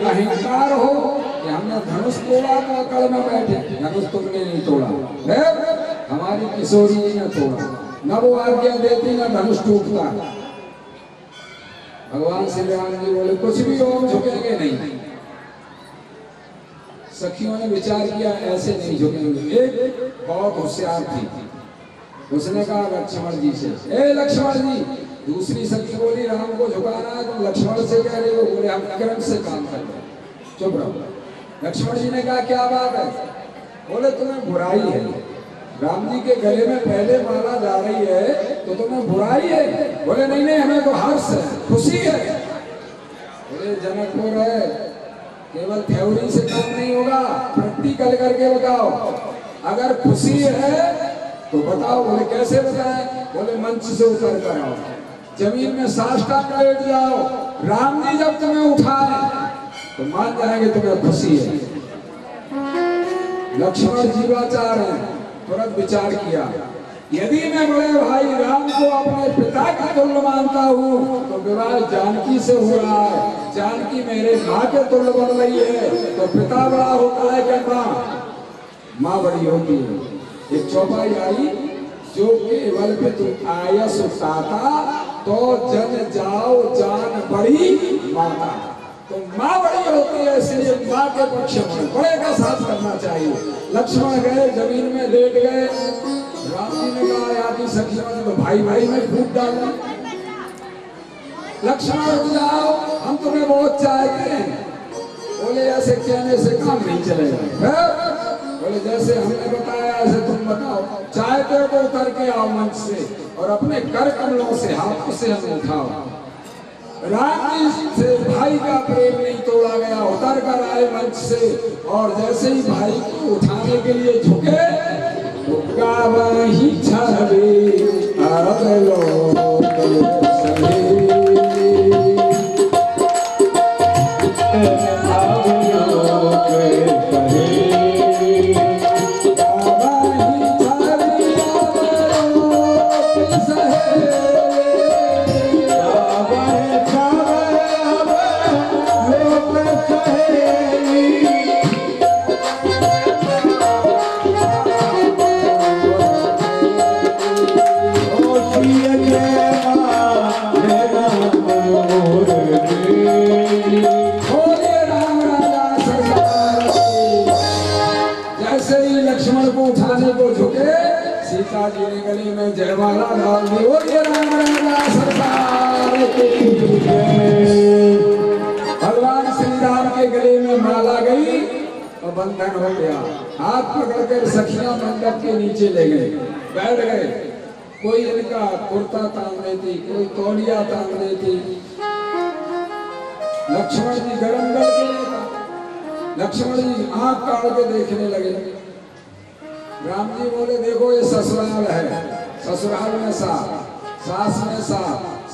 अहंकार हो कि हमने धनुष तोड़ा तो अकड़ में बैठे, धनुष तुमने नहीं तोड़ा, हमारी किशोरी ने तोड़ा, न वो आज्ञा देती न धनुष टूटता। भगवान श्री राम जी बोले कुछ भी हो झुकेंगे नहीं। सखियों ने विचार किया ऐसे नहीं झुकेंगे। एक बहुत होशियार थी, उसने कहा लक्ष्मण जी से, ए लक्ष्मण जी। दूसरी सखी बोली राम को झुकाना है, तुम लक्ष्मण से कह रहे हो। बोले हम कर्म से काम कर रहे, चुप रहो। लक्ष्मण जी ने कहा क्या बात है। बोले तुम्हें बुराई है, राम जी के गले में पहले माला जा रही है तो तुम्हें बुराई है। बोले नहीं नहीं, हमें तो हर्ष है, खुशी है। बोले जनकपुर है, केवल थ्योरी से काम नहीं होगा, प्रैक्टिकल करके बताओ। अगर खुशी है तो बताओ। बोले कैसे बताएं। बोले मंच से उतर कर आओ, जमीन में साष्टांग लेट जाओ, राम जी जब तुम्हें उठाए तो मान जाएंगे तुम्हें खुशी है। लक्ष्मण जीवाचार है, तुरंत विचार किया, यदि मैं बड़े भाई राम को अपने पिता का तुल्य मानता हूँ तो विवाह जानकी से हो रहा है, जानकी मेरे माँ के तुल्य बन रही है, तो पिता बड़ा होता है क्या माँ बड़ी होती है। एक चौपाई आई, जो केवल पे तुम आया सुताता तो जन जाओ जान बड़ी माता। तो माँ बड़ी होती है, इसलिए माँ के पक्ष में बड़े का साथ करना चाहिए। लक्ष्मण गए, जमीन में लेट गए। राम जी ने कहा याद सखियों ने तो भाई भाई में फूट डाला। लक्ष्मण रुक जाओ, हम तुम्हें बहुत चाहते हैं। बोले ऐसे कहने से काम नहीं चलेगा। बोले जैसे हमने बताया ऐसे तुम बताओ। चाहते हो तो उतर के आओ मंच से और अपने कर कमलों से हाथों से हमें उठाओ। राम जी से भाई का प्रेम नहीं तोड़ा गया, उतर कर आए मंच से और जैसे ही भाई को उठाने के लिए झुके तो वही छवि अब लोग सीता जी ने गले में जयमाला डाल दी। और ये राम राजा सरकार की जय। बंधन हो गया। हाथ पकड़कर सखियां मंडप के नीचे ले गए, बैठ गए। कोई इनका कुर्ता तान देती, कोई तौलिया तान देती। लक्ष्मण जी गरम करके, लक्ष्मण जी आंख काढ़ के देखने लगे। राम जी बोले देखो ये ससुराल है, ससुराल में सास में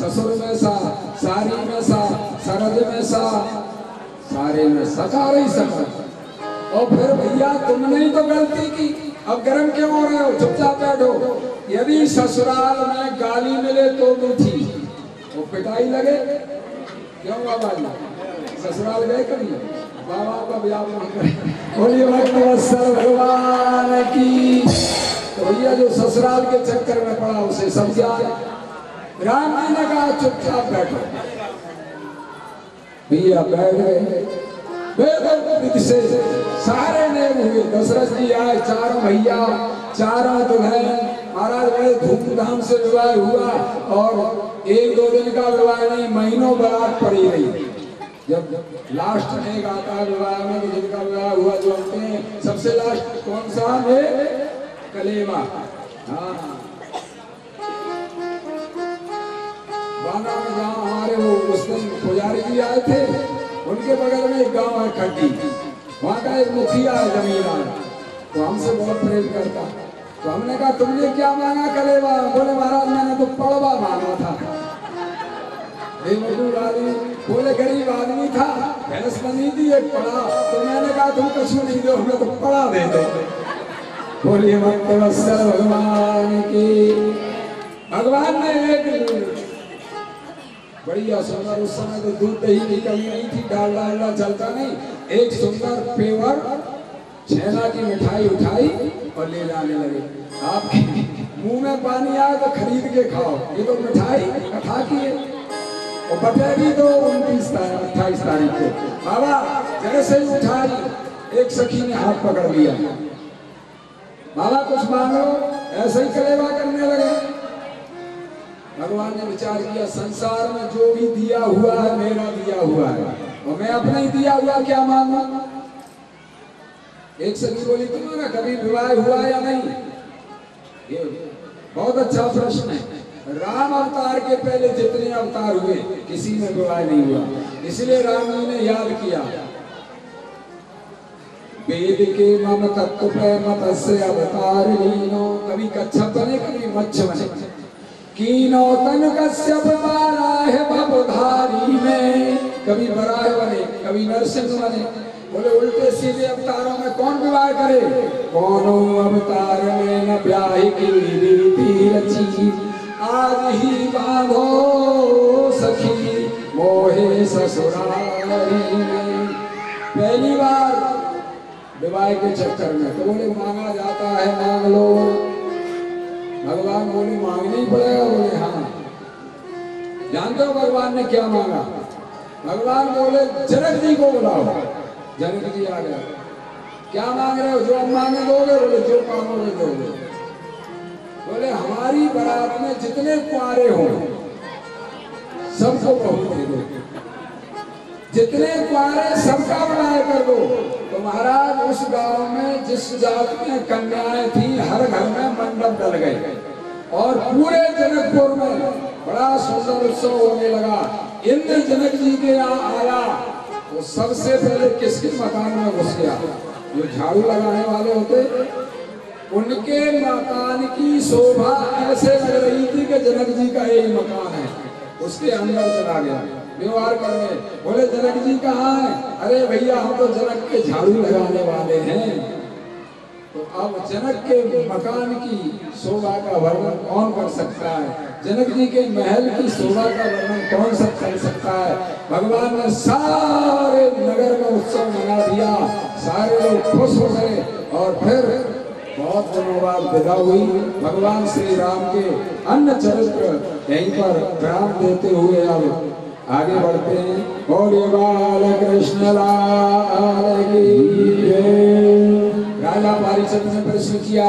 ससुर में सारी में सरद में सारे में सकारे सकर। और फिर भैया तुमने ही तो गलती की, अब गर्म क्यों हो रहे हो, चुपचाप बैठो। यदि ससुराल में गाली मिले तो मीठी, वो पिटाई लगे क्यों बाबा जी, ससुराल गए कभी बाबा का व्यापार। बोलिए भगवान की। तो भैया जो ससुराल के चक्कर में पड़ा उसे सब जाए। राम जी ने कहा चुपचाप बैठो। भैया बैठ गए। से सारे नेम हुए। दशरथ जी आए, चारों भैया, चारों दुल्हन। महाराज बड़े धूमधाम से विवाह हुआ और एक दो दिन का विवाह नहीं, महीनों बारात पड़ी रही। जब लास्ट में गाता विवाह में, तो जिनका विवाह हुआ जो हमने सबसे लास्ट कौन सा है, कलेवा। हाँ, बाना में जहाँ हमारे वो उस दिन पुजारी जी आए थे, उनके बगल में एक गांव है खड्डी, वहाँ का एक मुखिया है जमींदार, तो हमसे बहुत प्रेम करता। तो हमने कहा तुमने क्या मांगा कलेवा? बोले महाराज मैंने तो पड़वा मांगा था। आदमी बोले गरीब आदमी था, भैंस बनी थी एक पड़ा, तो मैंने कहा तुम कुछ नहीं दो, हमें तो पड़ा दे दो। बोलिए भगवान की। भगवान ने एक बढ़िया सुंदर, उस समय तो दूध दही की कमी नहीं थी, डालडा चलता नहीं, एक सुंदर पेवर छेना की मिठाई उठाई और ले जाने लगे। आपके मुंह में पानी आए तो खरीद के खाओ, ये तो मिठाई कथा की है। और बटेगी तो 28 तारीख को। बाबा जैसे ही उठाई, एक सखी ने हाथ पकड़ लिया, बाबा कुछ मांगो, ऐसे ही कलेवा करने लगे। भगवान ने विचार किया संसार में जो भी दिया हुआ है मेरा दिया हुआ है, और मैं अपना ही दिया हुआ क्या मांगू। एक सखी बोली तुम्हारा कभी विवाह हुआ या नहीं? ये बहुत अच्छा प्रश्न है। राम अवतार के पहले जितने अवतार हुए किसी में विवाह नहीं हुआ, इसलिए राम जी ने याद किया वेद के मम तत्व पे मत्स्य अवतार लीनो, कभी कच्छप बने कभी मत्स्य बने, कीनो तन कश्यप बाराह बबधारी में, कभी बराह बने कभी नरसिंह बने। बोले उल्टे सीधे अवतारों में कौन विवाह करे? कौनो अवतार में न ब्याह की रीति रची, आज ही बांधो सखी मोहे ससुरारी में। पहली बार विवाह के चक्कर में तो बोले मांगा जाता है मांग लो। भगवान बोले मांगना ही पड़ेगा। बोले हाँ। जानते हो भगवान ने क्या मांगा? भगवान बोले जनक जी को बुलाओ। जनक जी आ गए। क्या मांग रहे हो? जो हम मांगे दोगे? बोले जो मांगोगे दोगे। बोले हमारी बारात में जितने कुंवारे हो सबको बहू दे दो, जितने कुंवारे सबका विवाह कर दो। तो महाराज उस गांव में जिस जात में कन्याएं थी हर घर में मंडप डल गए और पूरे जनकपुर में बड़ा सुंदर उत्सव होने लगा। इंद्र जनक जी के यहाँ आया तो सबसे पहले किसके मकान में घुस गया? जो झाड़ू लगाने वाले होते, उनके मकान की शोभा ऐसे लग रही थी कि जनक जी का यही मकान है। उसके अंदर चला गया व्यवहार करने। बोले जनक जी कहाँ है? अरे भैया हम तो जनक के झाड़ू लगाने वाले हैं। तो अब जनक के मकान की शोभा का वर्णन कौन कर सकता है? जनक जी के महल की शोभा का वर्णन कौन कर सकता है? भगवान ने सारे नगर में उत्सव मना दिया, सारे लोग खुश हो गए। और फिर बहुत दिनों बाद विदा हुई। भगवान श्री राम के अन्य चरित्र यहीं पर विराम देते हुए अब आगे बढ़ते हैं। बोले बाल कृष्ण लाल की जय। राजा पारीक्षित ने प्रश्न किया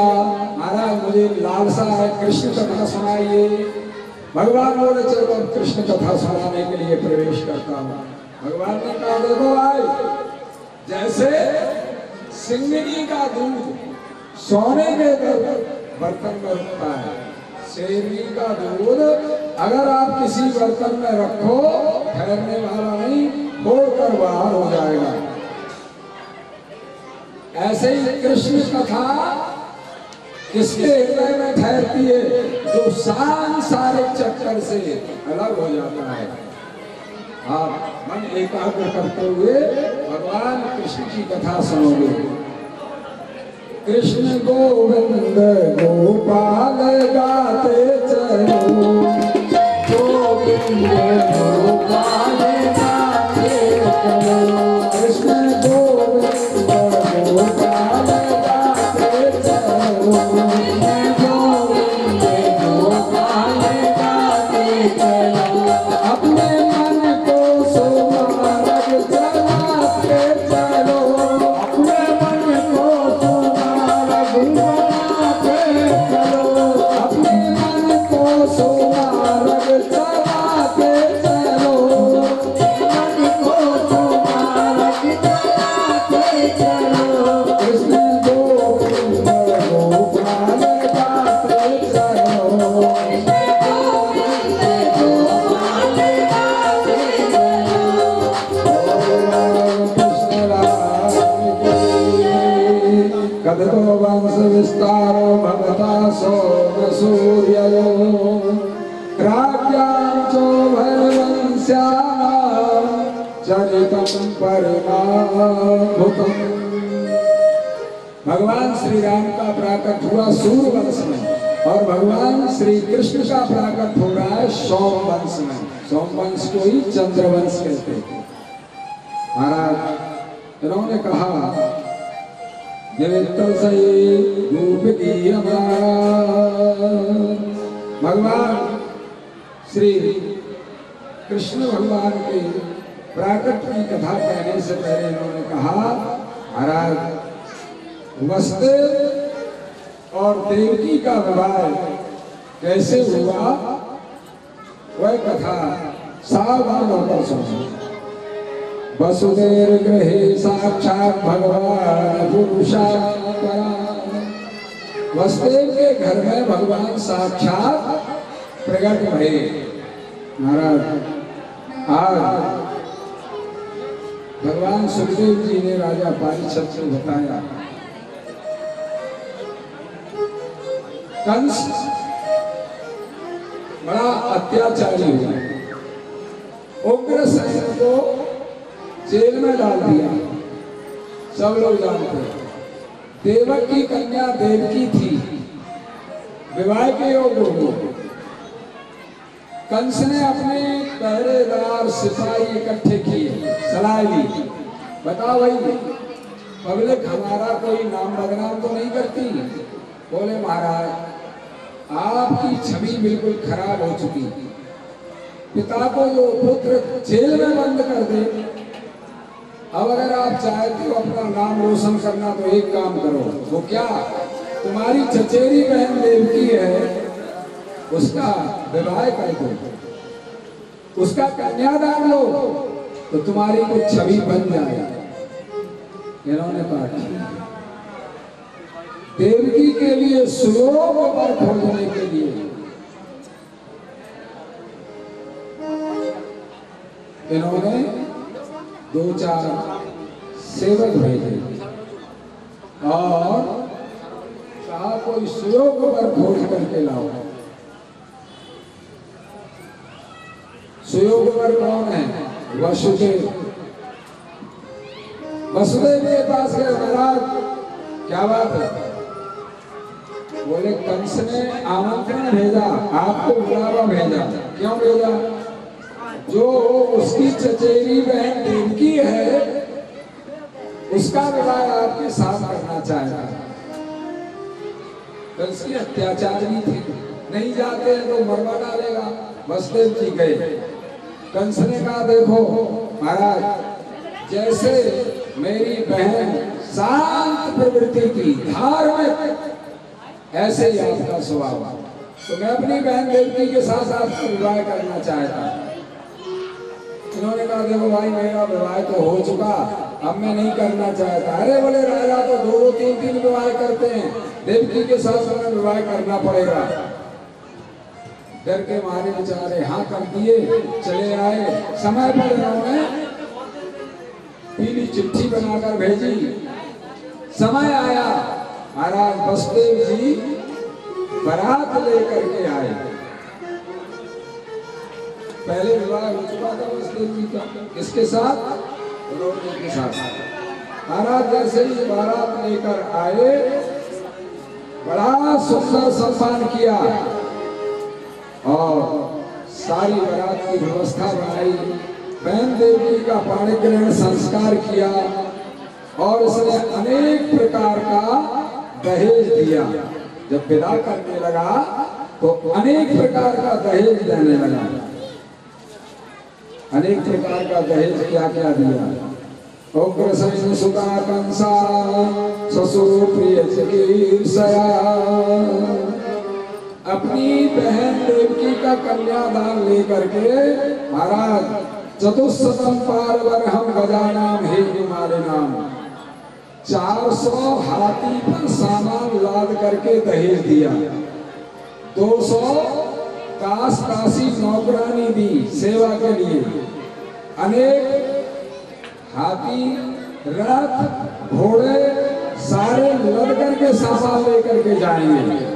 महाराज मुझे लालसा है, कृष्ण कथा सुनाइए। भगवान बोले चलो कृष्ण कथा सुनाने के लिए प्रवेश करता हूँ। भगवान ने कहा देखो भाई, जैसे सिंगनी का दूध सोने के बर्तन में होता है, शेरनी का दूध अगर आप किसी बर्तन में रखो ठहरने वाला नहीं, फोड़कर बाहर हो जाएगा। ऐसे ही कृष्ण कथा किसके हृदय में ठहरती है? जो सांसारिक चक्कर से अलग हो जाता है। आप मन एकाग्र करते हुए भगवान कृष्ण की कथा सुनोगे। कृष्ण गोविंद गोपाल गाते चलो, गोविंद गोपाल गाते चलो, कृष्ण गोविंद गोपाल गाते चलो, गोविंद गोपाल गाते चलो, अपने मन को सुमारग चलाते चलो, अपने मन को सुमारग चलाते चलो, अपने मन को सुमारग चलाते चलो, मन को सुमारग चलाते चलो, कृष्ण गोविंद गोपाल गाते चलो, कदतो वंश विस्तारो भगता सोम सूर्ययो, राज्ञां चो भरवंश्यानां चरितं परमाद्भुतम्। भगवान श्री राम का प्राकट हुआ सूर्य वंश में और भगवान श्री कृष्ण का प्राकट हो रहा है सोम वंश में। सोम वंश को ही चंद्रवंश कहते हैं। महाराज इन्होंने कहा भगवान श्री कृष्ण भगवान के प्राकट की कथा कहने से पहले इन्होंने कहा, महाराज वसुदेव और देवकी का विवाह कैसे हुआ वह कथा सावधान होकर सुनो। वसुदेव गृहे साक्षात भगवान पुरुषात्परा, वसुदेव के घर में भगवान साक्षात प्रकट भये। महाराज आज भगवान सुखदेव जी ने राजा पारीक्षत से बताया, कंस बड़ा अत्याचारी हुआ, उग्रसेन को जेल में डाल दिया। सब लोग जानते हैं। देवक की कन्या देवकी थी, विवाह के योग्य हो। कंस ने अपने पहरेदार सिपाही इकट्ठे किए, सलाह ली, बताओ भाई पब्लिक हमारा कोई नाम बदनाम तो नहीं करती? बोले महाराज आपकी छवि बिल्कुल खराब हो चुकी, पिता को जो पुत्र जेल में बंद कर दे, अब अगर आप चाहते हो अपना नाम रोशन करना तो एक काम करो। वो क्या? तुम्हारी चचेरी बहन देवकी है, उसका विवाह कर दो, उसका कन्यादान लो, तो तुम्हारी कुछ छवि बन जाए। इन्होंने कहा देवकी के लिए सुयोग पर खोजने के लिए इन्होंने 2-4 सेवक भेजे और कहा कोई सुयोग पर खोज करके लाओ। सुयोग पर कौन है? वसुदेव। वसुदेव के पास गए, महाराज क्या बात है? बोले कंस ने आमंत्रण भेजा, आपको बुलावा भेजा। क्यों भेजा? जो उसकी चचेरी बहन देवकी है उसका विवाह आपके साथ करना चाहता है। कंस की अत्याचारी थी, नहीं जाते हैं तो मरवा डालेगा। वसुदेव जी गए। कंस ने कहा देखो महाराज, जैसे मेरी बहन शांत प्रवृत्ति की, धार्मिक, ऐसे ही आपका स्वभाव, तो मैं अपनी बहन देवकी के साथ आपका विवाह करना चाहता हूं। उन्होंने कहा देखो भाई मेरा विवाह तो हो चुका, अब मैं नहीं करना चाहता। अरे बोले राजा तो 2-3 विवाह करते हैं, देवकी के साथ हमें विवाह करना पड़ेगा। डर के मारे बेचारे हाँ कर दिए, चले आए। समय पर उन्होंने पीली चिट्ठी बनाकर भेजी। समय आया, महाराज बसदेव जी बारात लेकर के आए। पहले विवाह हो चुका था बसदेव जी का, किसके साथ? द्रौपदी के साथ। महाराज जैसे ही बारात लेकर आए, बड़ा सुंदर सम्मान किया और सारी बारात की व्यवस्था बनाई। बहन देवी का पाणी ग्रहण संस्कार किया और उसने अनेक प्रकार का दहेज दिया। जब विदा करने लगा तो अनेक प्रकार का दहेज देने लगा। अनेक प्रकार का दहेज क्या क्या दिया? उग्रसेन सुता कंसा ससुर प्रिय चिकीर्षया। अपनी बहन देवकी का कन्यादान लेकर के महाराज चतुस्शतम पारवरहम गजानाम हे हिमालयनाम, 400 हाथी पर सामान लाद करके दहेज दिया। 200 काशी नौकरानी दी सेवा के लिए। अनेक हाथी, रथ, घोड़े सारे लद करके सामान लेकर के जाएंगे।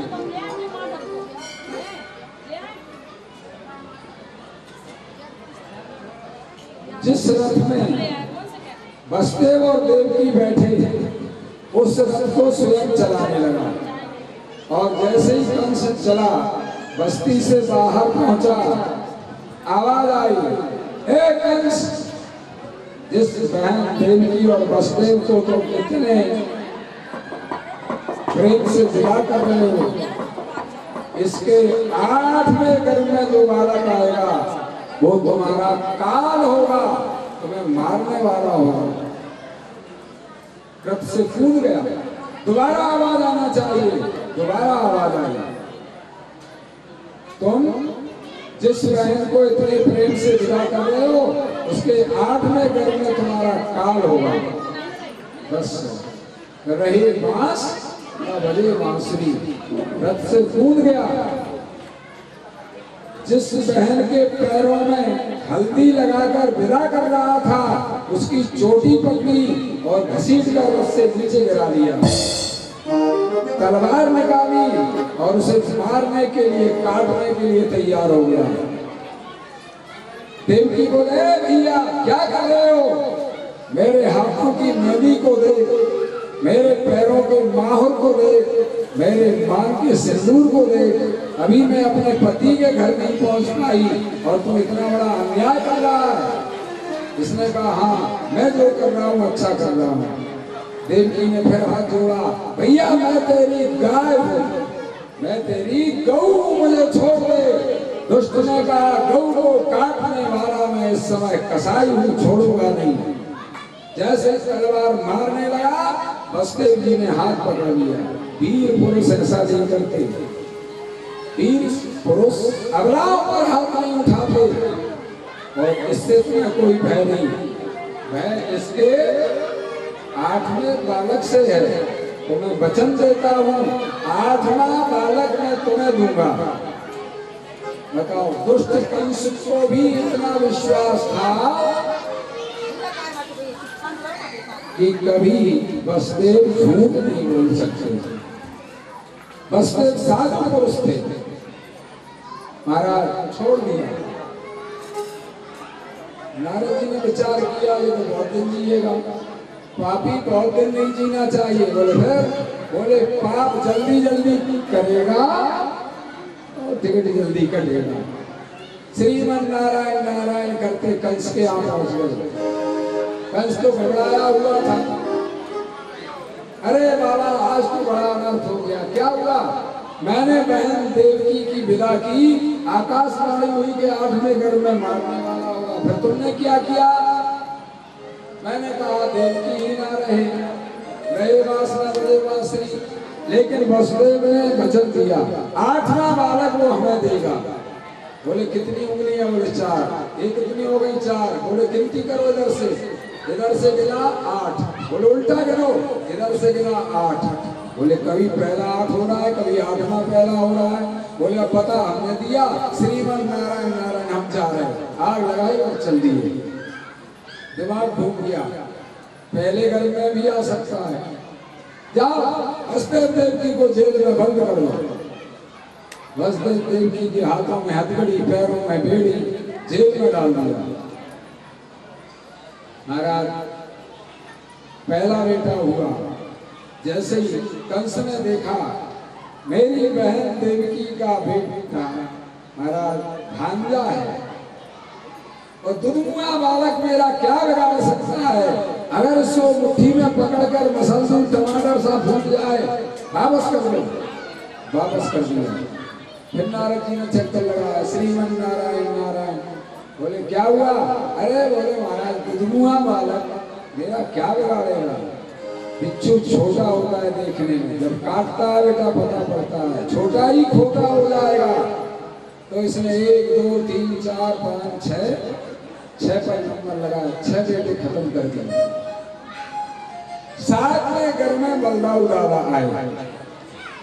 जिस रथ में बसदेव और देवकी बैठे थे, उस रथ को स्वयं चलाने लगा। और जैसे ही कंस चला, बस्ती से बाहर पहुंचा, आवाज आई, हे कंस, जिस बहन देवकी और बसदेव को तो कितने प्रेम से विदा कर रहे हो, इसके 8वें गर्भ में जो बालक आएगा वो तुम्हारा काल होगा, तुम्हें मारने वाला होगा। रथ से कूद गया। दोबारा आवाज आना चाहिए, दोबारा आवाज आई, तुम जिस बहन को इतने प्रेम से विदा कर रहे हो, उसके 8वें गर्भ में तुम्हारा काल होगा। बस रहे बांस न बजे बांसुरी। रथ से कूद गया। जिस बहन के पैरों में हल्दी लगाकर विदा कर रहा था, उसकी चोटी पकड़ी और घसीट कर उससे नीचे गिरा दिया। तलवार निकाली और उसे मारने के लिए, काटने के लिए तैयार हो गया। देवकी बोले, भैया क्या कर रहे हो? मेरे हाथों की मेहंदी को देख, मेरे पैरों के माहुर को देख, मेरे मांग के सिंदूर को देख। अभी मैं अपने पति के घर नहीं पहुंच पाई और तुम इतना बड़ा अन्याय कर रहा है। इसने कहा, हाँ मैं जो कर रहा हूँ अच्छा कर रहा हूँ। देवकी ने फिर हाथ जोड़ा, भैया मैं तेरी गाय हूँ, मैं तेरी गऊ हूँ, मुझे छोड़ दे। दुष्ट ने कहा, गऊ को काटने वाला मैं इस समय कसाई हूँ, छोड़ूंगा नहीं। जैसे तलवार मारने लगा, बसदेव जी ने हाथ पकड़ लिया। वीर पुरुष ऐसा नहीं करते। वीर पुरुष अबलाओं पर हाथ नहीं उठाते और इससे तुम्हें कोई भय नहीं। भय इसके 8वें बालक से है। तुम्हें वचन देता हूँ, 8वां बालक मैं तुम्हें दूंगा। बताओ, दुष्ट कंस को भी इतना विश्वास था कि कभी बसदेव झूठ नहीं बोल सकते। बसदेव साधु पुरुष थे। महाराज छोड़ दिया। नारद जी ने विचार किया, ये तो बहुत दिन जिएगा, पापी बहुत दिन नहीं जीना चाहिए। बोले पाप जल्दी जल्दी करेगा और टिकट जल्दी कटेगा। श्रीमन नारायण नारायण करते कंस के यहाँ पहुंच गए। कंस तो घबराया हुआ था। अरे बाबा, आज तो बड़ा अनर्थ हो गया। क्या हुआ? मैंने बहन देवकी की विदा की, आकाशवाणी हुई कि 8वें गर्भ में मारने वाला होगा। फिर तुमने क्या किया? मैंने कहा देवकी ही ना रहे वासना बजे बांसुरी। लेकिन वसुदेव ने वचन दिया, 8वां बालक वो हमें देगा। बोले कितनी उंगलियां? बोले 4। ये कितनी हो गई? 4। बोले गिनती करो इधर से। इधर से गिना 8, बोले उल्टा गिनो, इधर से गिना 8, बोले कभी पहला 8 हो रहा है, कभी 8वां पहला हो रहा है। बोले अब पता हमने दिया, श्रीमन नारायण नारायण हम जा रहे हैं, आग लगाई और चल दिए। दिमाग घूम गया, पहले घर में भी आ सकता है, जाओ वसुदेव देवकी को जेल में बंद कर दो। वसुदेव देवकी के हाथों में हथकड़ी, पैरों में बेड़ी, जेल में डाल दिया। महाराज पहला बेटा हुआ, जैसे ही कंस ने देखा मेरी बहन देवकी का बेटा महाराज भांजा है और दुधमुआ बालक मेरा क्या बिगाड़ सकता है, अगर इसको मुट्ठी में पकड़कर मसलसूल टमाटर सा फूट जाए, वापस कर दो। वापस कर दिया। फिर नारद जी ने चक्कर लगाया, श्रीमन नारायण नारायण। बोले क्या हुआ? अरे बोले महाराज दुधमुआ बालक मेरा क्या बिगाड़ेगा, बिच्छू छोटा होता है देखने में, जब काटता है बेटा पता पड़ता है, छोटा ही खोटा हो जाएगा। तो इसने 1 2 3 4 5 6 पर नंबर लगाया, 6 बेटे खत्म कर दिए। 7वें घर में बलदाऊ दादा आए,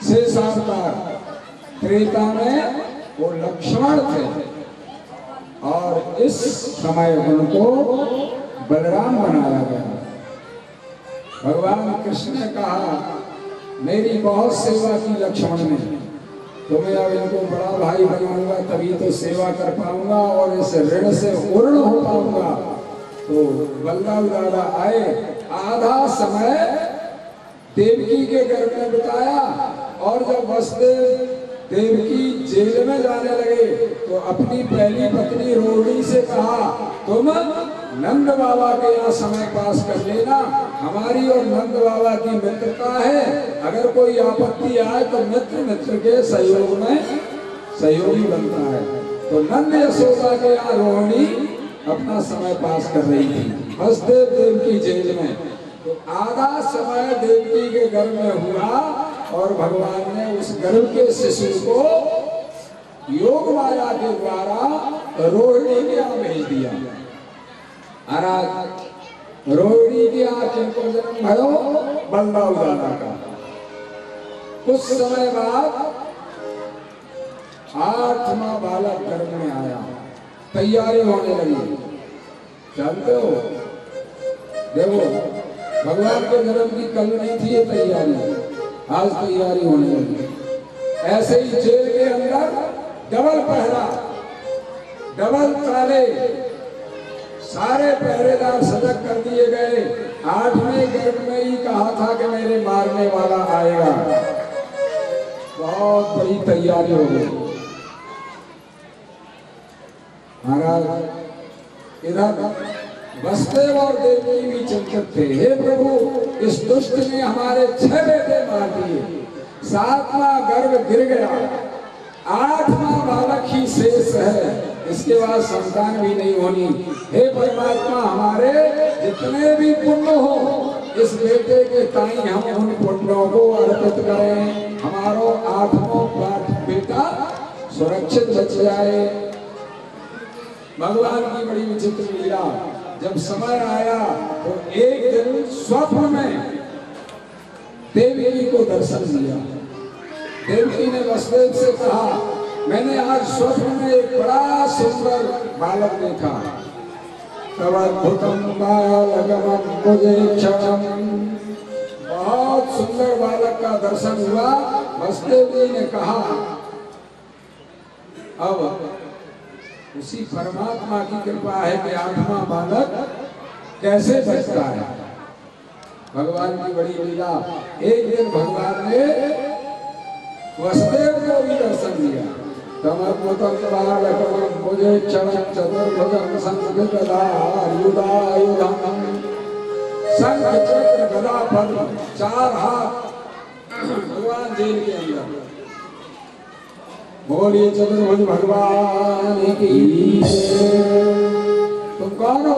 6 अवतार। त्रेता में वो लक्ष्मण थे और इस समय उनको बलराम बनाया गया। भगवान कृष्ण ने कहा मेरी बहुत सेवा की लक्ष्मण ने, तो मैं अब इनको बड़ा भाई बनाऊंगा, तभी तो सेवा कर पाऊंगा और इस ऋण से पूर्ण हो पाऊंगा। तो बलराम दादा आए, आधा समय देवकी के घर में बिताया और जब वसुदेव देवकी जेल में जाने लगे तो अपनी पहली पत्नी रोहिणी से कहा तुम नंद बाबा के यहाँ समय पास कर लेना, हमारी और नंद बाबा की मित्रता है, अगर कोई आपत्ति आए तो मित्र मित्र के सहयोग में सहयोगी बनता है। तो नंद यशोदा के यहाँ रोहिणी अपना समय पास कर रही थी वसुदेव देवकी जेल में। तो आधा समय देवकी के घर में हुआ और भगवान ने उस गर्भ के शिशु को योग माया के द्वारा रोहिणी के यहाँ भेज दिया। महाराज रोहिणी के यहाँ किनको जन्म भयो? बलदाऊ दादा का। कुछ समय बाद 8वां बालक गर्भ में आया, तैयारी होने लगी। जानते हो देखो भगवान के जन्म की कल नहीं थी ये तैयारी, आज तैयारी होने लगी। ऐसे ही जेल के अंदर डबल पहरा, डबल ताले, सारे पहरेदार सजग कर दिए गए। 8वें गर्भ में ही कहा था कि मेरे मारने वाला आएगा। बहुत बड़ी तैयारी हो गई। महाराज इधर वसुदेव और देवकी भी चिंतित थे, हे प्रभु इस दुष्ट ने हमारे 6 बेटे मार दिए, 7वां गर्भ गिर गया, 8वां बालक ही शेष है, इसके बाद संतान भी नहीं होनी। हे परमात्मा हमारे जितने भी पुण्य हो इस बेटे के ताई हम उन पुण्यों को अर्पित करें, हमारो 8वां बेटा सुरक्षित बच जाए। भगवान की बड़ी विचित्र लीला। जब समय आया तो एक दिन स्वप्न में देवकी को दर्शन दिया। देवकी ने वसुदेव से कहा मैंने आज स्वप्न में एक बड़ा सुंदर बालक देखा। तब अद्भुतम बालकम मुझे क्षणम, बहुत सुंदर बालक का दर्शन हुआ। वसुदेव जी ने कहा अब उसी परमात्मा की कृपा है कि 8वां बालक कैसे बचता है। भगवान की बड़ी लीला। एक दिन भगवान ने वसुदेव को भी दर्शन दिया। तमद्भुतम बालकम मुझे क्षणम चतुर्भुजम संस्कृतदायुधायुधम, शंख चक्र गदा पद्म, 4 हाथ भगवान जेल के अंदर। बोलिए चतुर्भुज भगवान की। तुम कौन हो?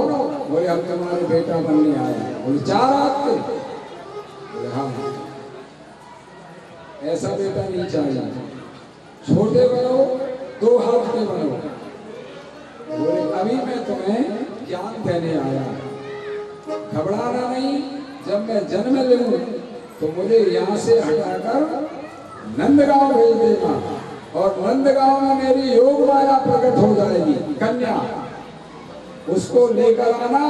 बोले हम तुम्हारे बेटा बनने आए। बोले 4 हाथ के? बोले हाँ। ऐसा बेटा नहीं चाहिए, छोटे बनो, 2 हाथ के बनो। बोले अभी मैं तुम्हें ज्ञान देने आया। घबराना नहीं, जब मैं जन्म लूं तो मुझे यहाँ से हटाकर नंदगांव भेज देना, और नंदगांव में मेरी योग माया प्रकट हो जाएगी कन्या, उसको लेकर आना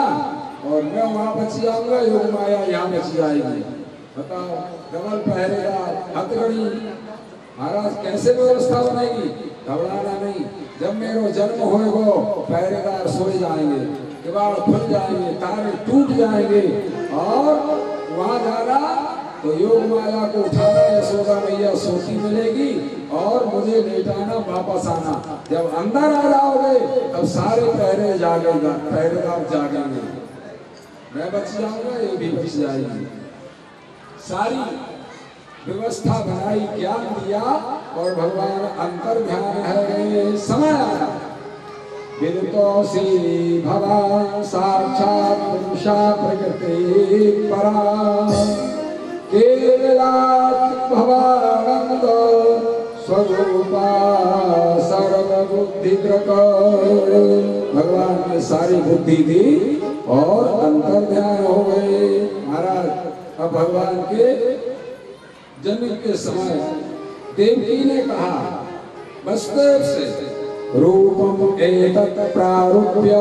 और मैं वहां बच जाऊंगा, योग माया यहाँ बच जाएगी। बताओ, डबल पहरेदार, हथकड़ी, महाराज कैसे व्यवस्था बनेगी? घबराना नहीं, जब मेरा जन्म होएगा पहरेदार सोए जाएंगे, किवाड़ खुल जाएंगे, तारे टूट जाएंगे, और वहां जाना तो योग माया को उठाना, यशोदा मैया सोती मिलेगी और मुझे लेटाना, वापस आना। जब अंदर आ जाओगे तब सारे पहरे जागेगा, पहरेदार जागेंगे, मैं बच जाऊंगा, ये भी बच जाएगी। सारी व्यवस्था बनाई, ज्ञान दिया, और भगवान अंतर ध्यान है। समय आया, विदितोऽसि भवान् साक्षात् पुरुषा प्रकृति परा, केवलात् भवानंद स्वरूपा सर्वबुद्धिद्रक। भगवान ने सारी बुद्धि दी और अंतर ध्यान हो गए। महाराज, अब भगवान के जन्म के समय देवकी ने कहा वसुदेव से, रूपम एतत् प्रारूप्य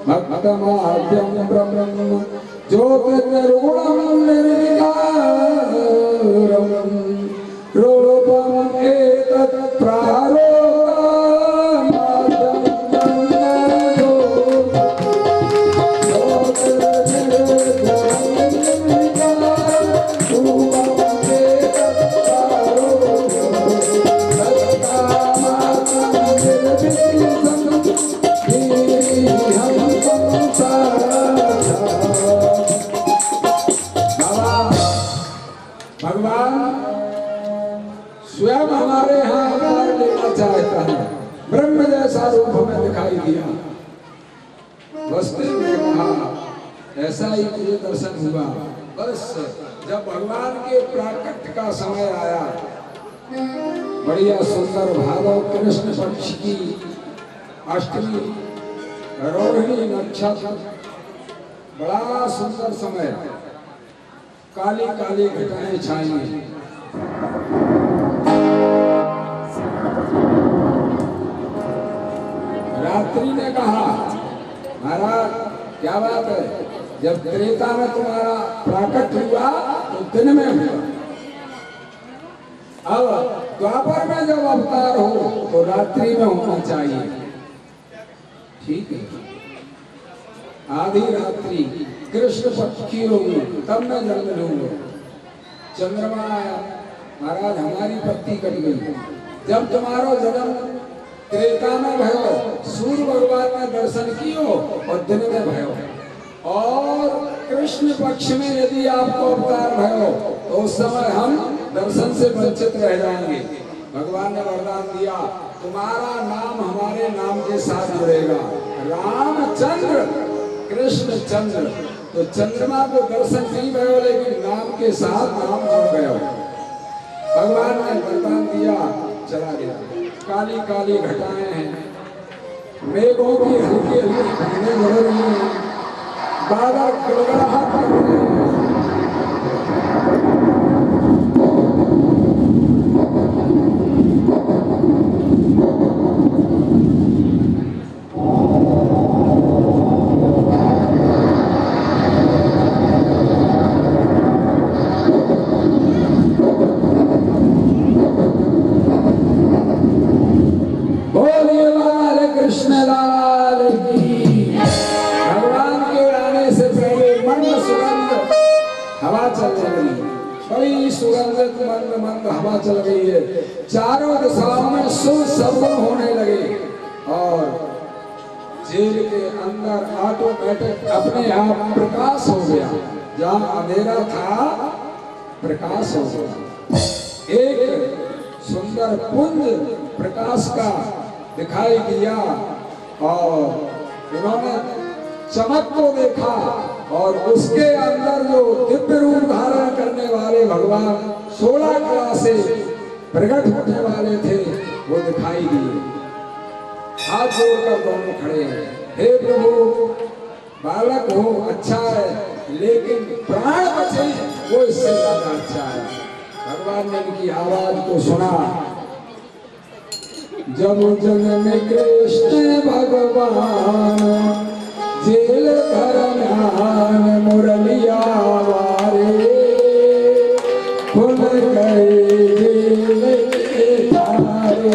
भक्तमाद्यं ब्रह्म ज्योतिर्निर्गुणं निर्विकारं, रूपम एतत् प्रारूप्य रूप हमें दिखाई दिया। वसुदेव ने कहा ऐसा ही मुझे दर्शन हुआ। बस जब भगवान के प्राकट्य का समय आया, बढ़िया सुंदर भादव कृष्ण पक्ष की अष्टमी रोहिणी नक्षत्र, बड़ा सुंदर समय, काली काली घटाएं छाई। रात्रि ने कहा महाराज क्या बात है, जब त्रेता में तुम्हारा प्राकट हुआ तो दिन में हुआ, अब द्वापर में जब अवतार हो तो रात्रि में होना चाहिए। ठीक है, आधी रात्रि कृष्ण पक्ष की होगी तब मैं जन्म लूंगा। चंद्रमा आया, महाराज हमारी पत्ती कट गई। जब तुम्हारा जन्म त्रेता में भयो, सूर्य भगवान ने दर्शन कियो और दिन में भयो, और कृष्ण पक्ष में यदि आपको अवतार भयो तो उस समय हम दर्शन से वंचित रह जाएंगे। भगवान ने वरदान दिया तुम्हारा नाम हमारे नाम के साथ जुड़ेगा, रामचंद्र कृष्ण चंद्र। तो चंद्रमा को दर्शन नहीं भयो लेकिन नाम के साथ नाम जुड़ गया। भगवान ने वरदान दिया, चला गया। काली काली घटाएं हैं, मेघों की हल्की हल्की बूंदें बढ़ रही हैं, बादल गड़गड़ाहट कर रहे हैं। हवा चल रही है, चारों दिशाओं में सुशब्द होने लगे, और जेल के अंदर ऑटोमेटिक अपने आप प्रकाश हो गया। जहाँ अंधेरा था प्रकाश हो गया। एक सुंदर पुंज प्रकाश का दिखाई दिया, और इन्होंने चमक को देखा, और उसके अंदर जो दिव्य रूप धारण करने वाले भगवान 16 कला से प्रकट होने वाले थे वो दिखाई दिए। हाथ जोड़कर दोनों खड़े हैं, हे प्रभु बालक हो, अच्छा है लेकिन प्राण बचे वो इससे ज्यादा अच्छा है। भगवान ने इनकी आवाज को सुना। जब जन्म कृष्ण भगवान जेल धरनान मुरलिया वारे खुल गए जेल के तारे।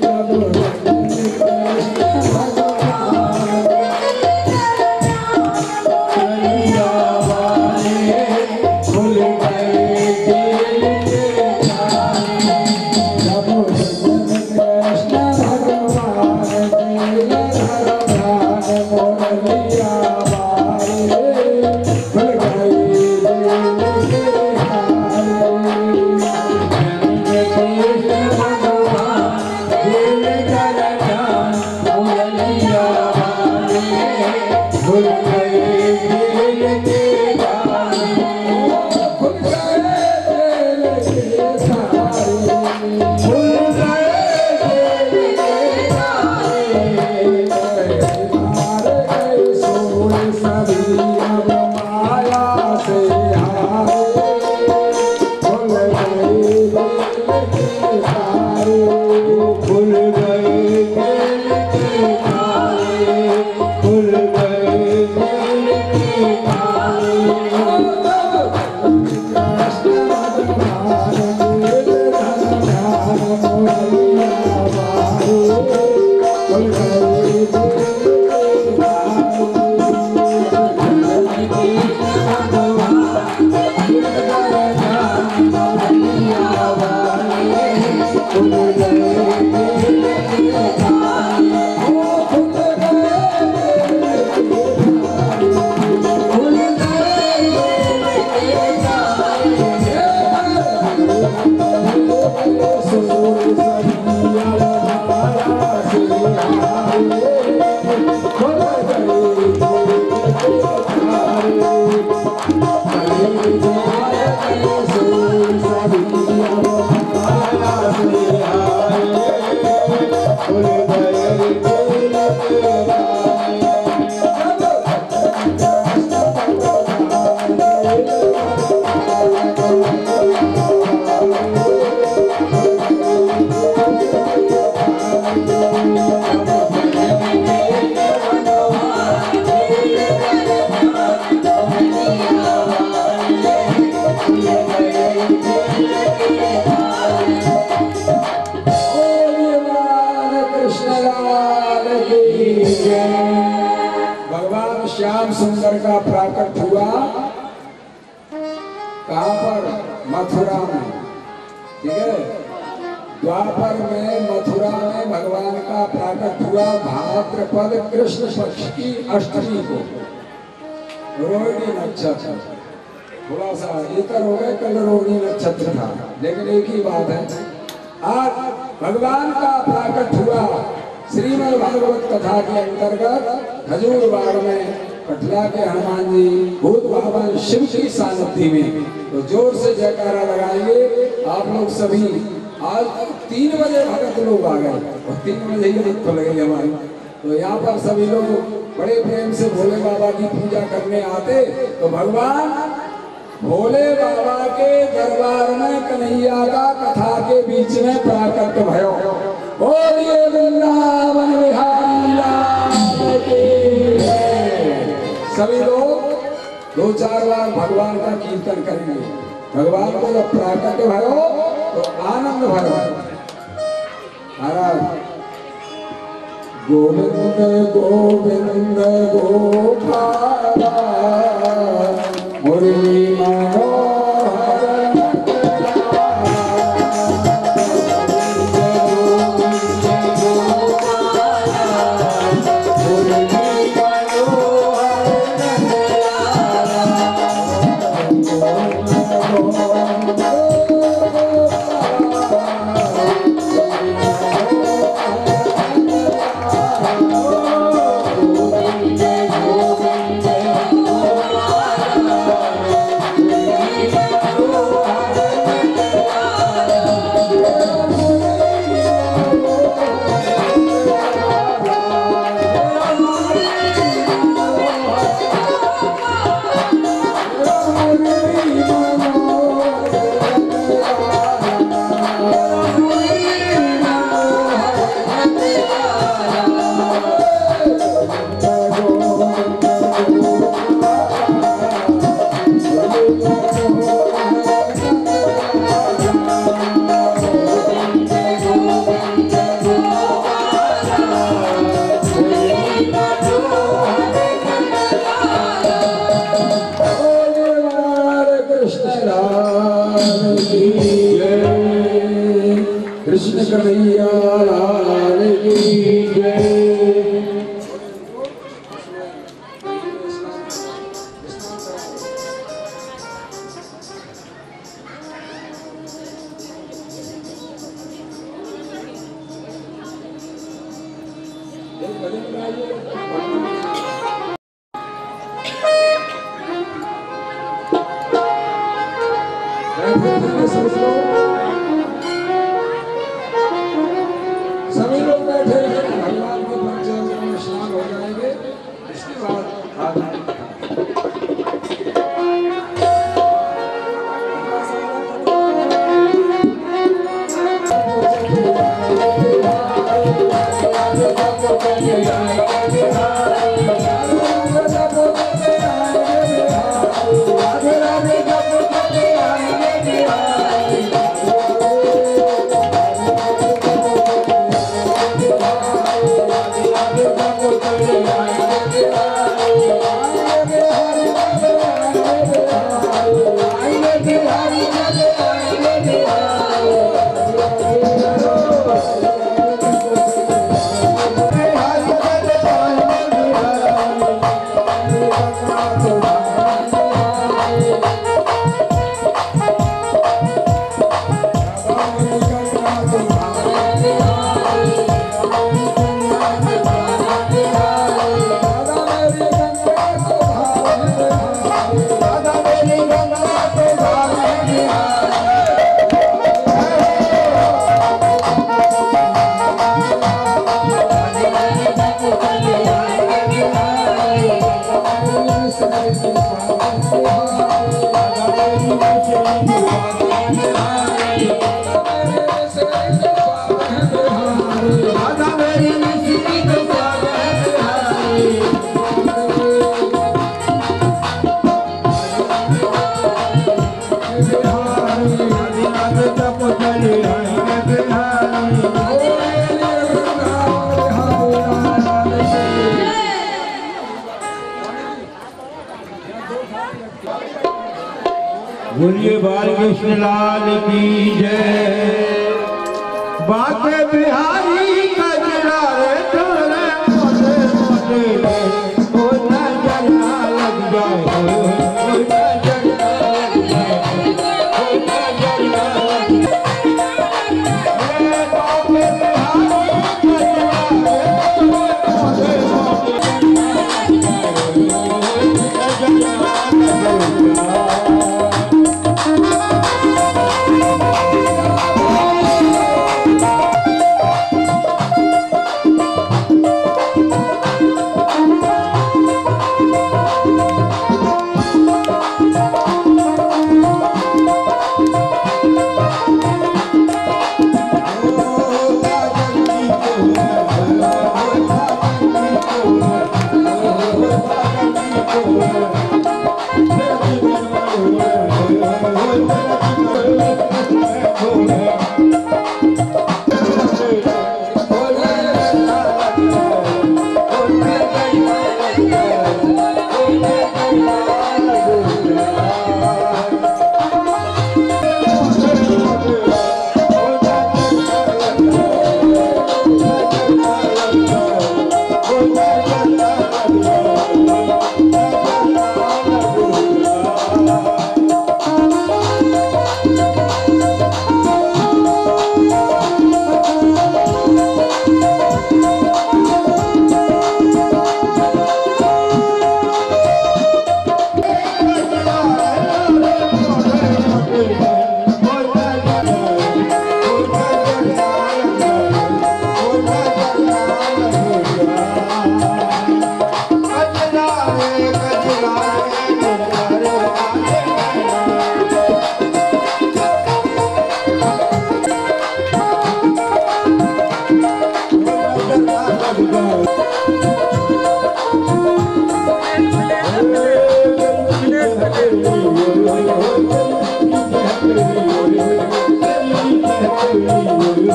जब जन्म कृष्ण भगवान मुरलिया वारे खुल गए जेल के तारे। जब जन्म कृष्ण भगवान जेल धरनान मुरलिया वारे खुल गए जेल के भगवान श्याम सुंदर का प्राकट हुआ कहाँ पर? मथुरा में। ठीक है, द्वापर में मथुरा में भगवान का प्राकट हुआ भाद्रपद कृष्ण पक्ष की अष्टमी को, रोहिणी नक्षत्र। थोड़ा सा इतर हो गए, कल रोहिणी नक्षत्र था, लेकिन एक ही बात है। आज भगवान का प्राकट हुआ श्रीमद् भागवत कथा के अंतर्गत खजूरबाग में कटला के हनुमान जी भूत भगवान शिव की सानिध्य में। तो जोर से जयकारा लगाएंगे आप लोग सभी। आज 3 बजे भगत लोग आ गए और 3 बजे ही नींद खुल गई हमारी। तो यहाँ पर सभी लोग बड़े प्रेम से भोले बाबा की पूजा करने आते। तो भगवान भोले बाबा के दरबार में कन्हैया का कथा के बीच में प्राकट भयो। बोलिए वृंदावन बिहारी लाल की जय। सभी लोग 2-4 बार भगवान का कीर्तन करेंगे। भगवान को जब प्राकट भयो तो आनंद भयो। महाराज गोविंद गोविंद गोपाल मुरली मनोहर कन्हैया लाल की जय। सभी लोग बैठे हैं, भगवान के पंचामृत में स्नान हो जाएंगे, इसके बाद बोलिए बालकृष्ण लाल की जय। बाके बिहारी कजरा रे तोरे मोटे मोटे ओ नजर ना लग जाए, ओ नजर ना लग जाए, ओ नजर ना लग जाए। बाके बिहारी कजरा रे तोरे मोटे मोटे नजर ना लग जाए।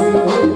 Oh,